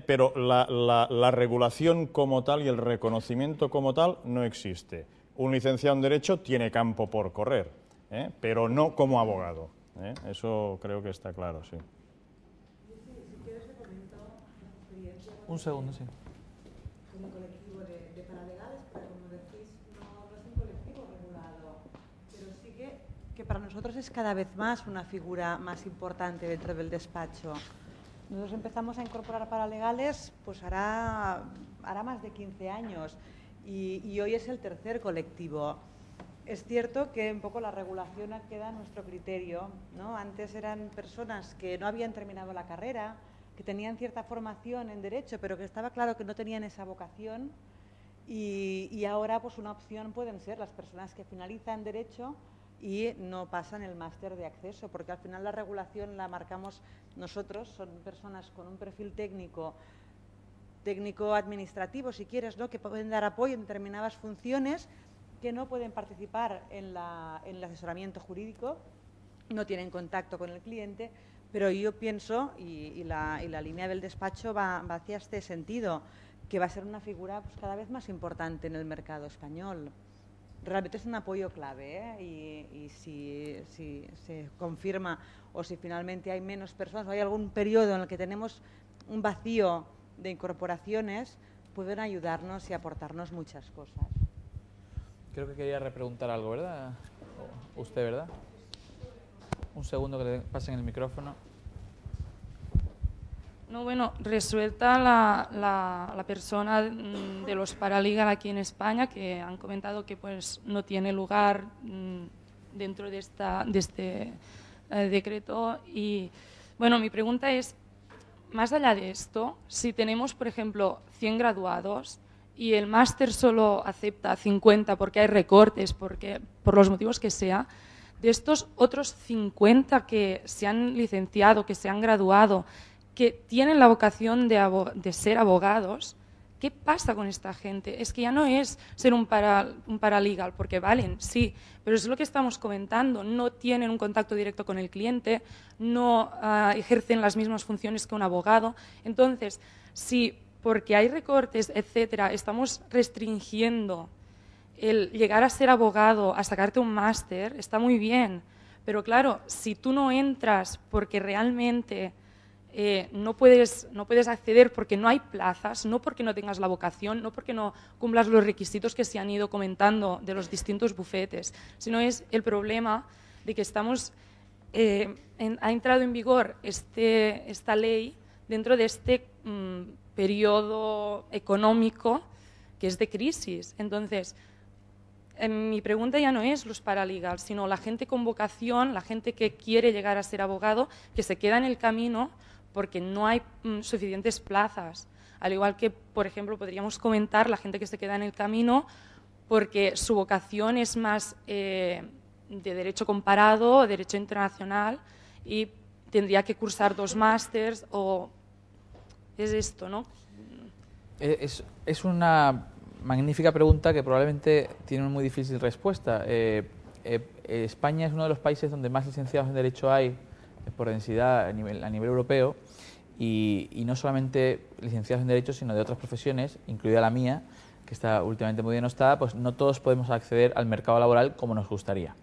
pero la regulación como tal y el reconocimiento como tal no existe. Un licenciado en Derecho tiene campo por correr, pero no como abogado. Eso creo que está claro, sí. Un segundo, sí. Como colectivo de paralegales, pero como decís, no es un colectivo regulado, pero sí que para nosotros es cada vez más una figura más importante dentro del despacho. Nosotros empezamos a incorporar paralegales pues hará más de 15 años y hoy es el tercer colectivo. Es cierto que un poco la regulación queda a nuestro criterio, ¿no? Antes eran personas que no habían terminado la carrera, que tenían cierta formación en Derecho, pero que estaba claro que no tenían esa vocación, y ahora pues una opción pueden ser las personas que finalizan Derecho y no pasan el máster de acceso, porque al final la regulación la marcamos nosotros, son personas con un perfil técnico-administrativo, si quieres, ¿no?, que pueden dar apoyo en determinadas funciones, que no pueden participar en el asesoramiento jurídico, no tienen contacto con el cliente, pero yo pienso, y la línea del despacho va hacia este sentido, que va a ser una figura pues, cada vez más importante en el mercado español. Realmente es un apoyo clave, y si se confirma o si finalmente hay menos personas o hay algún periodo en el que tenemos un vacío de incorporaciones, pueden ayudarnos y aportarnos muchas cosas. Creo que quería repreguntar algo, ¿verdad? Usted, ¿verdad? Un segundo que le pasen el micrófono. No, bueno, resuelta la persona de los paralegal aquí en España, que han comentado que pues no tiene lugar dentro de este decreto. Y bueno, mi pregunta es, más allá de esto, si tenemos, por ejemplo, 100 graduados y el máster solo acepta 50 porque hay recortes, por los motivos que sea, de estos otros 50 que se han licenciado, que se han graduado, que tienen la vocación de ser abogados, ¿qué pasa con esta gente? Es que ya no es ser un paralegal, porque valen, sí, pero es lo que estamos comentando, no tienen un contacto directo con el cliente, no ejercen las mismas funciones que un abogado. Entonces, si porque hay recortes, etcétera, estamos restringiendo el llegar a ser abogado, a sacarte un máster, está muy bien, pero claro, si tú no entras porque realmente no puedes acceder porque no hay plazas, no porque no tengas la vocación, no porque no cumplas los requisitos que se han ido comentando de los distintos bufetes, sino es el problema de que ha entrado en vigor esta ley dentro de este periodo económico que es de crisis. Entonces, mi pregunta ya no es los paralegals, sino la gente con vocación, la gente que quiere llegar a ser abogado, que se queda en el camino porque no hay suficientes plazas. Al igual que, por ejemplo, podríamos comentar la gente que se queda en el camino porque su vocación es más de derecho comparado, derecho internacional, y tendría que cursar 2 másters, o es esto, ¿no? Es una magnífica pregunta que probablemente tiene una muy difícil respuesta. España es uno de los países donde más licenciados en Derecho hay por densidad a nivel europeo, y no solamente licenciados en Derecho, sino de otras profesiones, incluida la mía, que está últimamente muy denostada, pues no todos podemos acceder al mercado laboral como nos gustaría.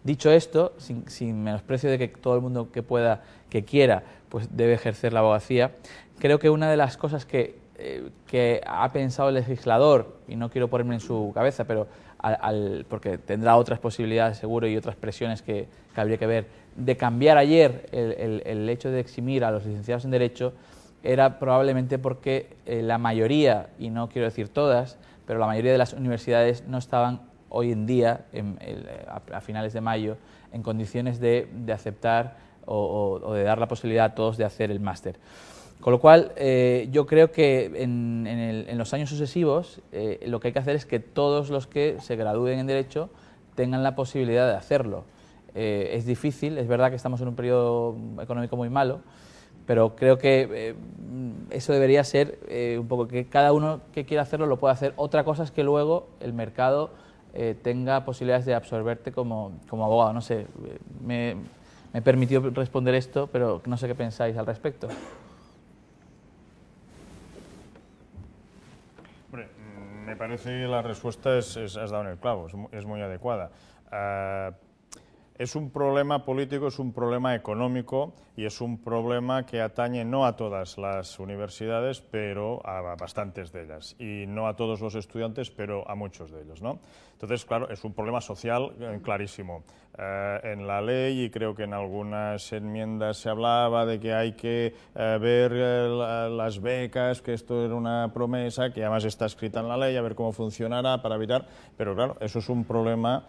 Dicho esto, sin menosprecio de que todo el mundo que quiera, pues debe ejercer la abogacía, creo que una de las cosas que ha pensado el legislador, y no quiero ponerme en su cabeza, pero porque tendrá otras posibilidades seguro y otras presiones que habría que ver, de cambiar ayer el hecho de eximir a los licenciados en Derecho, era probablemente porque la mayoría, y no quiero decir todas, pero la mayoría de las universidades no estaban hoy en día, a finales de mayo, en condiciones de aceptar o de dar la posibilidad a todos de hacer el máster. Con lo cual, yo creo que en los años sucesivos lo que hay que hacer es que todos los que se gradúen en Derecho tengan la posibilidad de hacerlo. Es difícil, es verdad que estamos en un periodo económico muy malo, pero creo que eso debería ser un poco que cada uno que quiera hacerlo lo pueda hacer. Otra cosa es que luego el mercado tenga posibilidades de absorberte como abogado. No sé, me permitió responder esto, pero no sé qué pensáis al respecto. Hombre, me parece que la respuesta has dado en el clavo, es muy adecuada. Es un problema político, es un problema económico y es un problema que atañe no a todas las universidades, pero a bastantes de ellas, y no a todos los estudiantes, pero a muchos de ellos, ¿no? Entonces, claro, es un problema social clarísimo. En la ley, y creo que en algunas enmiendas se hablaba de que hay que ver las becas, que esto era una promesa, que además está escrita en la ley, a ver cómo funcionará para evitar, pero claro, eso es un problema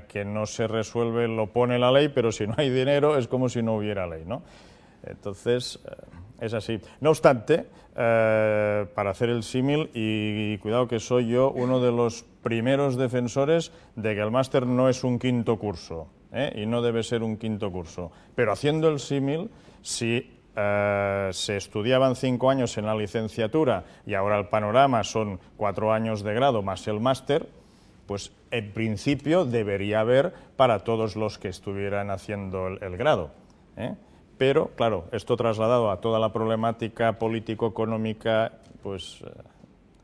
que no se resuelve, lo pone la ley, pero si no hay dinero es como si no hubiera ley, ¿no? Entonces, es así. No obstante, para hacer el símil, y cuidado que soy yo uno de los primeros defensores de que el máster no es un quinto curso, y no debe ser un quinto curso. Pero haciendo el símil, si se estudiaban 5 años en la licenciatura y ahora el panorama son 4 años de grado más el máster, pues en principio debería haber para todos los que estuvieran haciendo el grado. Pero, claro, esto trasladado a toda la problemática político-económica, pues,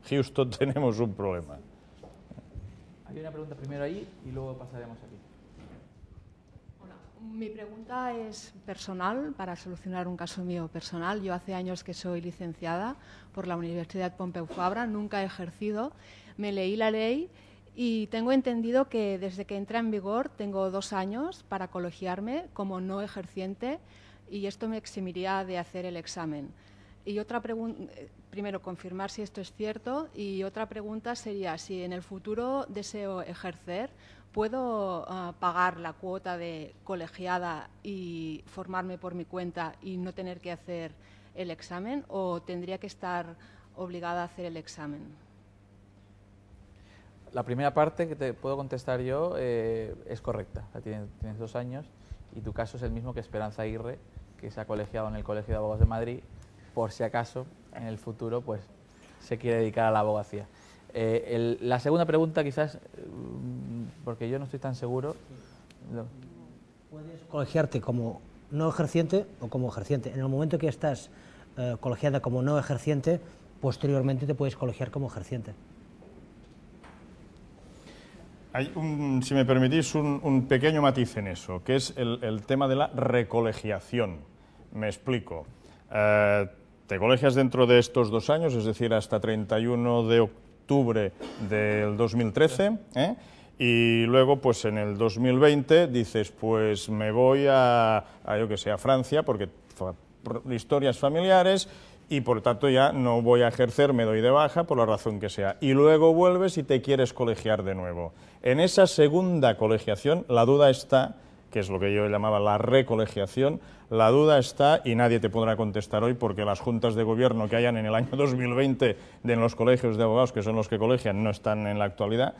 Houston, tenemos un problema. Hay una pregunta primero ahí y luego pasaremos aquí. Mi pregunta es personal, para solucionar un caso mío personal. Yo hace años que soy licenciada por la Universidad Pompeu Fabra, nunca he ejercido. Me leí la ley y tengo entendido que desde que entra en vigor tengo 2 años para colegiarme como no ejerciente y esto me eximiría de hacer el examen. Y otra pregunta, primero confirmar si esto es cierto, y otra pregunta sería si en el futuro deseo ejercer, ¿puedo pagar la cuota de colegiada y formarme por mi cuenta y no tener que hacer el examen, o tendría que estar obligada a hacer el examen? La primera parte que te puedo contestar yo es correcta. O sea, tienes 2 años y tu caso es el mismo que Esperanza Aguirre, que se ha colegiado en el Colegio de Abogados de Madrid, por si acaso en el futuro pues se quiere dedicar a la abogacía. La segunda pregunta quizás, porque yo no estoy tan seguro. Puedes colegiarte como no ejerciente o como ejerciente. En el momento que estás colegiada como no ejerciente, posteriormente te puedes colegiar como ejerciente. Hay si me permitís, un pequeño matiz en eso, que es el tema de la recolegiación. Me explico. Te colegias dentro de estos 2 años, es decir, hasta 31 de octubre del 2013, y luego, pues en el 2020 dices, pues me voy yo que sé, a Francia, porque por historias familiares, y por tanto ya no voy a ejercer, me doy de baja por la razón que sea. Y luego vuelves y te quieres colegiar de nuevo. En esa segunda colegiación la duda está, que es lo que yo llamaba la recolegiación, la duda está, y nadie te podrá contestar hoy porque las juntas de gobierno que hayan en el año 2020 de los colegios de abogados, que son los que colegian, no están en la actualidad.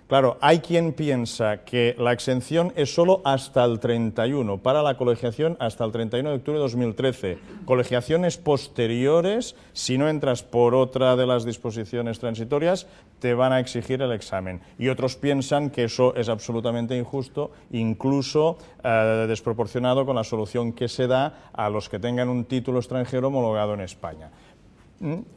Claro, hay quien piensa que la exención es solo hasta el 31, para la colegiación hasta el 31 de octubre de 2013. Colegiaciones posteriores, si no entras por otra de las disposiciones transitorias, te van a exigir el examen. Y otros piensan que eso es absolutamente injusto, incluso desproporcionado con la solución que se da a los que tengan un título extranjero homologado en España.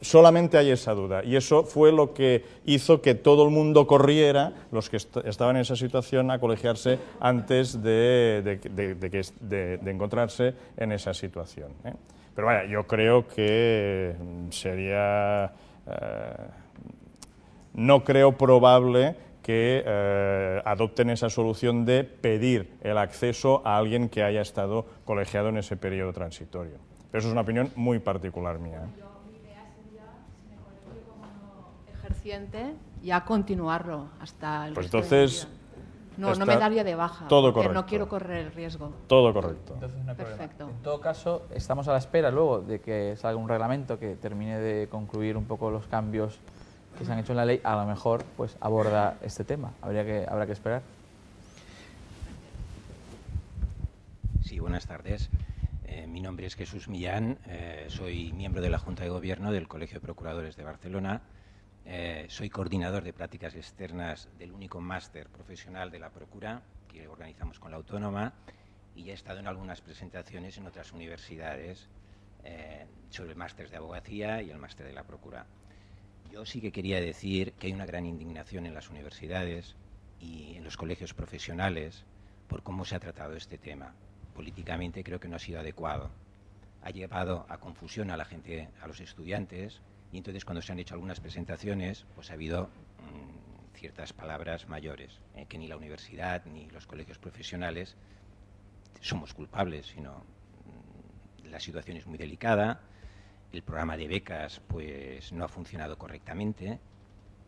Solamente hay esa duda, y eso fue lo que hizo que todo el mundo corriera, los que estaban en esa situación, a colegiarse antes de encontrarse en esa situación. Pero vaya, yo creo que sería... no creo probable que adopten esa solución de pedir el acceso a alguien que haya estado colegiado en ese periodo transitorio. Pero eso es una opinión muy particular mía. Y a continuarlo hasta el pues resto entonces de mi vida. No me daría de baja, todo porque correcto. no quiero correr el riesgo. Todo correcto. Entonces no hay Perfecto. problema. En todo caso, estamos a la espera luego de que salga un reglamento que termine de concluir un poco los cambios que se han hecho en la ley. A lo mejor pues aborda este tema. Habrá que esperar. Sí, buenas tardes. Mi nombre es Jesús Millán, soy miembro de la Junta de Gobierno del Colegio de Procuradores de Barcelona. Soy coordinador de prácticas externas del único máster profesional de la Procura que organizamos con la Autónoma, y he estado en algunas presentaciones en otras universidades sobre másteres de abogacía y el máster de la Procura. Yo sí que quería decir que hay una gran indignación en las universidades y en los colegios profesionales por cómo se ha tratado este tema. Políticamente creo que no ha sido adecuado. Ha llevado a confusión a la gente, a los estudiantes, y entonces cuando se han hecho algunas presentaciones pues ha habido ciertas palabras mayores, que ni la universidad ni los colegios profesionales somos culpables, sino la situación es muy delicada, el programa de becas pues no ha funcionado correctamente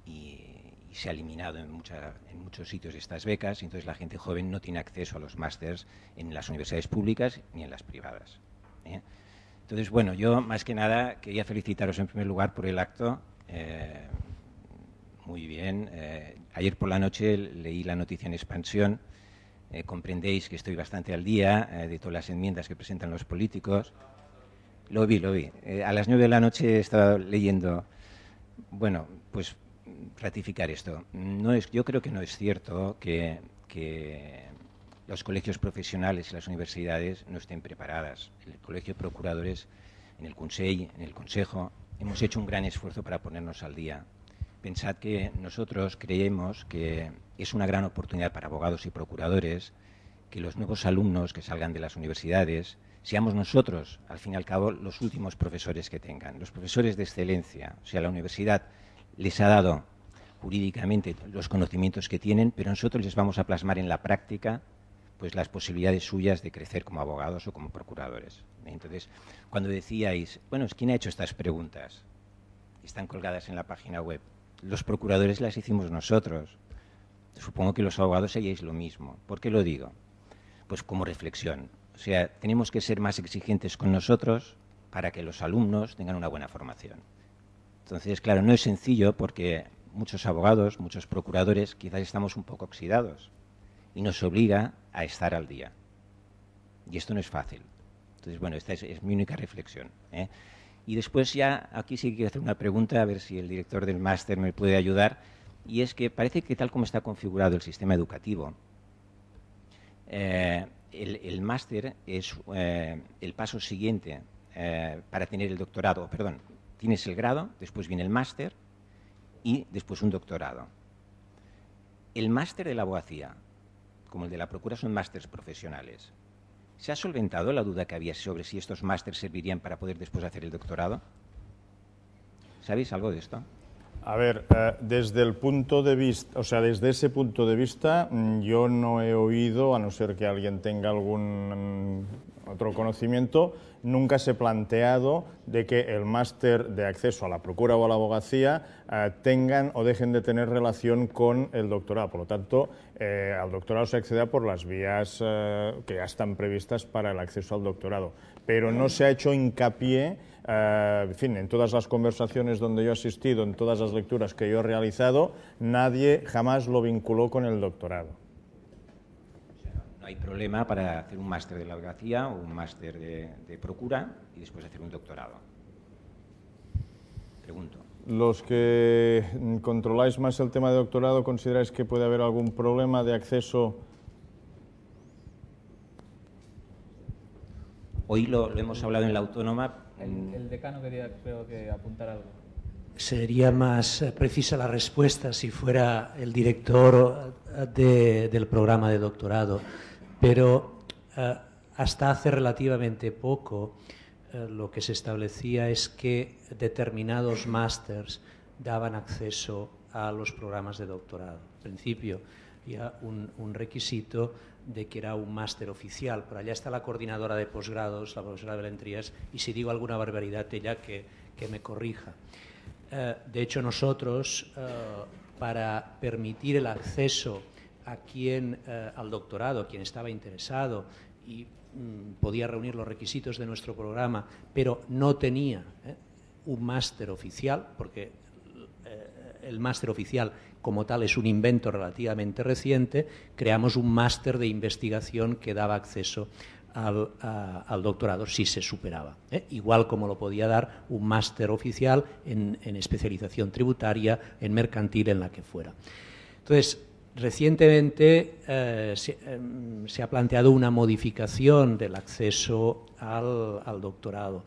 y se ha eliminado en muchos sitios estas becas, y entonces la gente joven no tiene acceso a los másters en las universidades públicas ni en las privadas. Entonces, bueno, yo más que nada quería felicitaros en primer lugar por el acto. Muy bien. Ayer por la noche leí la noticia en Expansión. Comprendéis que estoy bastante al día de todas las enmiendas que presentan los políticos. Lo vi. A las 9 de la noche he estado leyendo. Bueno, pues ratificar esto. Yo creo que no es cierto que los colegios profesionales y las universidades no estén preparadas. El Colegio de Procuradores, en el Consell, en el Consejo, hemos hecho un gran esfuerzo para ponernos al día. Pensad que nosotros creemos que es una gran oportunidad para abogados y procuradores que los nuevos alumnos que salgan de las universidades seamos nosotros, al fin y al cabo, los últimos profesores que tengan. Los profesores de excelencia, o sea, la universidad les ha dado jurídicamente los conocimientos que tienen, pero nosotros les vamos a plasmar en la práctica pues las posibilidades suyas de crecer como abogados o como procuradores. Entonces, cuando decíais, bueno, ¿quién ha hecho estas preguntas? Están colgadas en la página web. Los procuradores las hicimos nosotros. Supongo que los abogados haríais lo mismo. ¿Por qué lo digo? Pues como reflexión. O sea, tenemos que ser más exigentes con nosotros para que los alumnos tengan una buena formación. Entonces, claro, no es sencillo porque muchos abogados, muchos procuradores, quizás estamos un poco oxidados y nos obliga a estar al día. Y esto no es fácil. Entonces, bueno, esta es mi única reflexión, ¿eh? Y después ya, aquí sí que quiero hacer una pregunta, a ver si el director del máster me puede ayudar, y es que parece que tal como está configurado el sistema educativo, el máster es el paso siguiente para tener el doctorado. Perdón, tienes el grado, después viene el máster y después un doctorado. El máster de la abogacía, como el de la procura, son másteres profesionales. ¿Se ha solventado la duda que había sobre si estos másteres servirían para poder después hacer el doctorado? ¿Sabéis algo de esto? A ver, desde el punto de vista, o sea, desde ese punto de vista, yo no he oído, a no ser que alguien tenga algún otro conocimiento, nunca se ha planteado de que el máster de acceso a la procura o a la abogacía tengan o dejen de tener relación con el doctorado. Por lo tanto, al doctorado se accede por las vías que ya están previstas para el acceso al doctorado. Pero no se ha hecho hincapié, en fin, en todas las conversaciones donde yo he asistido, en todas las lecturas que yo he realizado, nadie jamás lo vinculó con el doctorado. No hay problema para hacer un máster de la abogacía o un máster de procura y después hacer un doctorado. Pregunto. Los que controláis más el tema de doctorado, ¿consideráis que puede haber algún problema de acceso? Hoy lo hemos hablado en la Autónoma. El decano quería, creo que, apuntar algo. Sería más precisa la respuesta si fuera el director del programa de doctorado, pero hasta hace relativamente poco lo que se establecía es que determinados másters daban acceso a los programas de doctorado. En principio, había un requisito de que era un máster oficial. Por allá está la coordinadora de posgrados, la profesora Belén Trías, y si digo alguna barbaridad, ella que me corrija. De hecho, nosotros, para permitir el acceso al doctorado, a quien estaba interesado y podía reunir los requisitos de nuestro programa, pero no tenía un máster oficial, porque el máster oficial como tal es un invento relativamente reciente, creamos un máster de investigación que daba acceso al doctorado si se superaba, igual como lo podía dar un máster oficial en especialización tributaria, en mercantil, en la que fuera. Entonces, recientemente se ha planteado una modificación del acceso al doctorado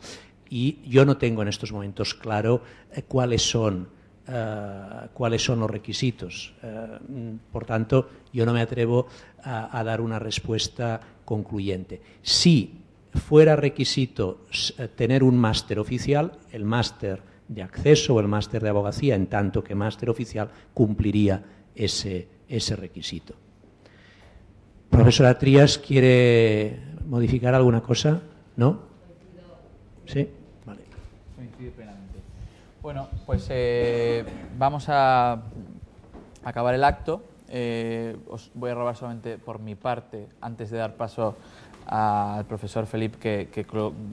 y yo no tengo en estos momentos claro cuáles son los requisitos. Por tanto, yo no me atrevo a dar una respuesta concluyente. Si fuera requisito tener un máster oficial, el máster de acceso o el máster de abogacía, en tanto que máster oficial, cumpliría ese requisito. Profesora Trías, ¿quiere modificar alguna cosa? ¿No? ¿Sí? Vale. Coincide plenamente. Bueno, pues vamos a acabar el acto. Os voy a robar solamente por mi parte, antes de dar paso al profesor Felipe que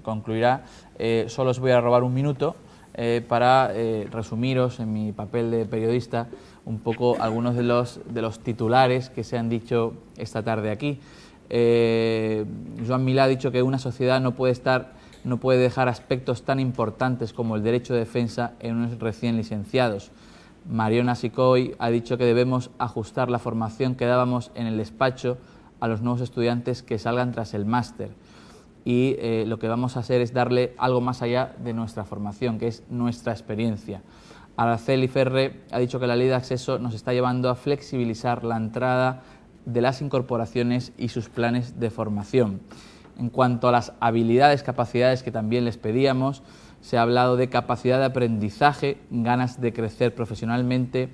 concluirá. Solo os voy a robar un minuto para resumiros en mi papel de periodista un poco algunos de los titulares que se han dicho esta tarde aquí. Joan Milà ha dicho que una sociedad no puede dejar aspectos tan importantes como el derecho de defensa en unos recién licenciados. Mariona Sicoy ha dicho que debemos ajustar la formación que dábamos en el despacho a los nuevos estudiantes que salgan tras el máster. Y lo que vamos a hacer es darle algo más allá de nuestra formación, que es nuestra experiencia. Araceli Ferre ha dicho que la ley de acceso nos está llevando a flexibilizar la entrada de las incorporaciones y sus planes de formación. En cuanto a las habilidades, capacidades que también les pedíamos, se ha hablado de capacidad de aprendizaje, ganas de crecer profesionalmente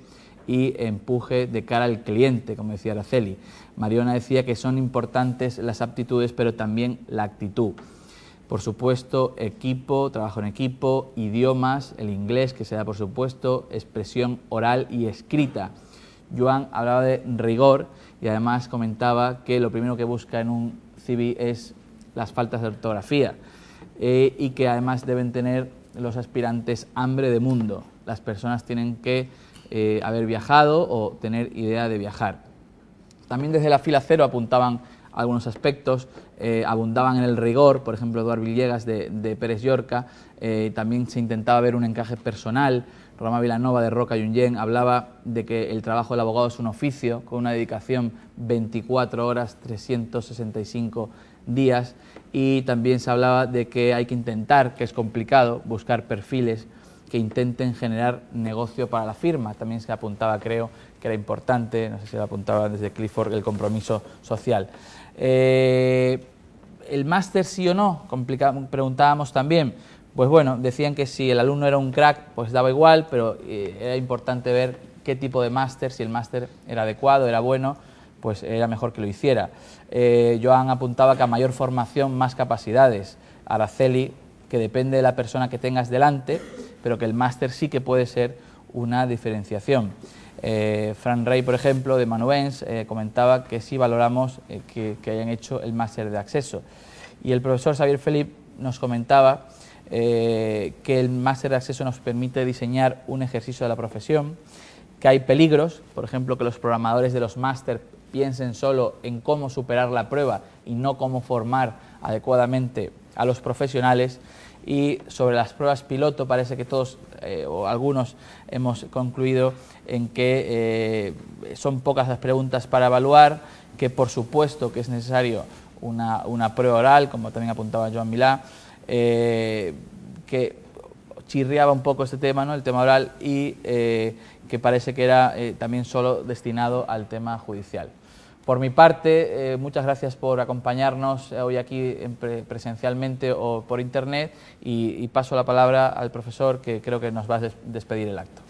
y empuje de cara al cliente, como decía Araceli. Mariona decía que son importantes las aptitudes, pero también la actitud. Por supuesto, equipo, trabajo en equipo, idiomas, el inglés, que se da por supuesto, expresión oral y escrita. Joan hablaba de rigor y además comentaba que lo primero que busca en un CV es las faltas de ortografía y que además deben tener los aspirantes hambre de mundo. Las personas tienen que haber viajado o tener idea de viajar. También desde la fila cero apuntaban algunos aspectos, abundaban en el rigor, por ejemplo, Eduard Villegas de Pérez Llorca, también se intentaba ver un encaje personal. Roma Vilanova de Roca Junyent hablaba de que el trabajo del abogado es un oficio con una dedicación 24 horas, 365 días, y también se hablaba de que hay que intentar, que es complicado, buscar perfiles que intenten generar negocio para la firma. También se apuntaba, creo, que era importante, no sé si lo apuntaba desde Clifford, el compromiso social. ¿El máster sí o no? Preguntábamos también. Pues bueno, decían que si el alumno era un crack, pues daba igual, pero era importante ver qué tipo de máster, si el máster era adecuado, era bueno, pues era mejor que lo hiciera. Joan apuntaba que a mayor formación, más capacidades. Araceli, que depende de la persona que tengas delante, pero que el máster sí que puede ser una diferenciación. Fran Rey, por ejemplo, de Manuens, comentaba que sí valoramos que hayan hecho el máster de acceso. Y el profesor Xavier Felip nos comentaba que el máster de acceso nos permite diseñar un ejercicio de la profesión, que hay peligros, por ejemplo, que los programadores de los máster piensen solo en cómo superar la prueba y no cómo formar adecuadamente a los profesionales. Y sobre las pruebas piloto parece que todos o algunos hemos concluido en que son pocas las preguntas para evaluar, que por supuesto que es necesario una prueba oral, como también apuntaba Joan Milà, que chirriaba un poco este tema, ¿no?, el tema oral, y que parece que era también solo destinado al tema judicial. Por mi parte, muchas gracias por acompañarnos hoy aquí presencialmente o por internet, y paso la palabra al profesor, que creo que nos va a despedir el acto.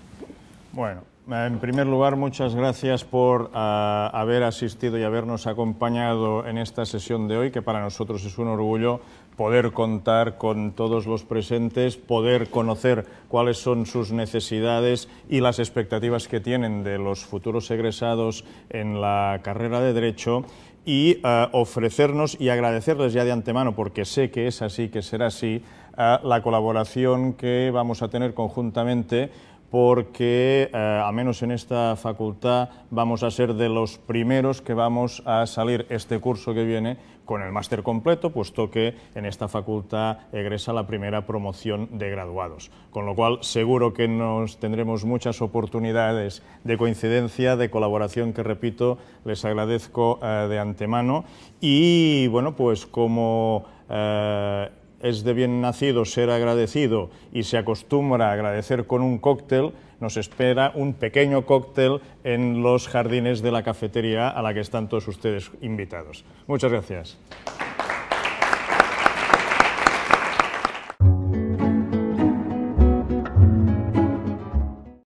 Bueno, en primer lugar, muchas gracias por haber asistido y habernos acompañado en esta sesión de hoy, que para nosotros es un orgullo poder contar con todos los presentes, poder conocer cuáles son sus necesidades y las expectativas que tienen de los futuros egresados en la carrera de Derecho, y ofrecernos y agradecerles ya de antemano, porque sé que es así, que será así, la colaboración que vamos a tener conjuntamente, porque al menos en esta facultad vamos a ser de los primeros que vamos a salir este curso que viene con el máster completo, puesto que en esta facultad egresa la primera promoción de graduados. Con lo cual seguro que tendremos muchas oportunidades de coincidencia, de colaboración, que repito, les agradezco de antemano. Y bueno, pues como es de bien nacido ser agradecido y se acostumbra a agradecer con un cóctel, nos espera un pequeño cóctel en los jardines de la cafetería a la que están todos ustedes invitados. Muchas gracias.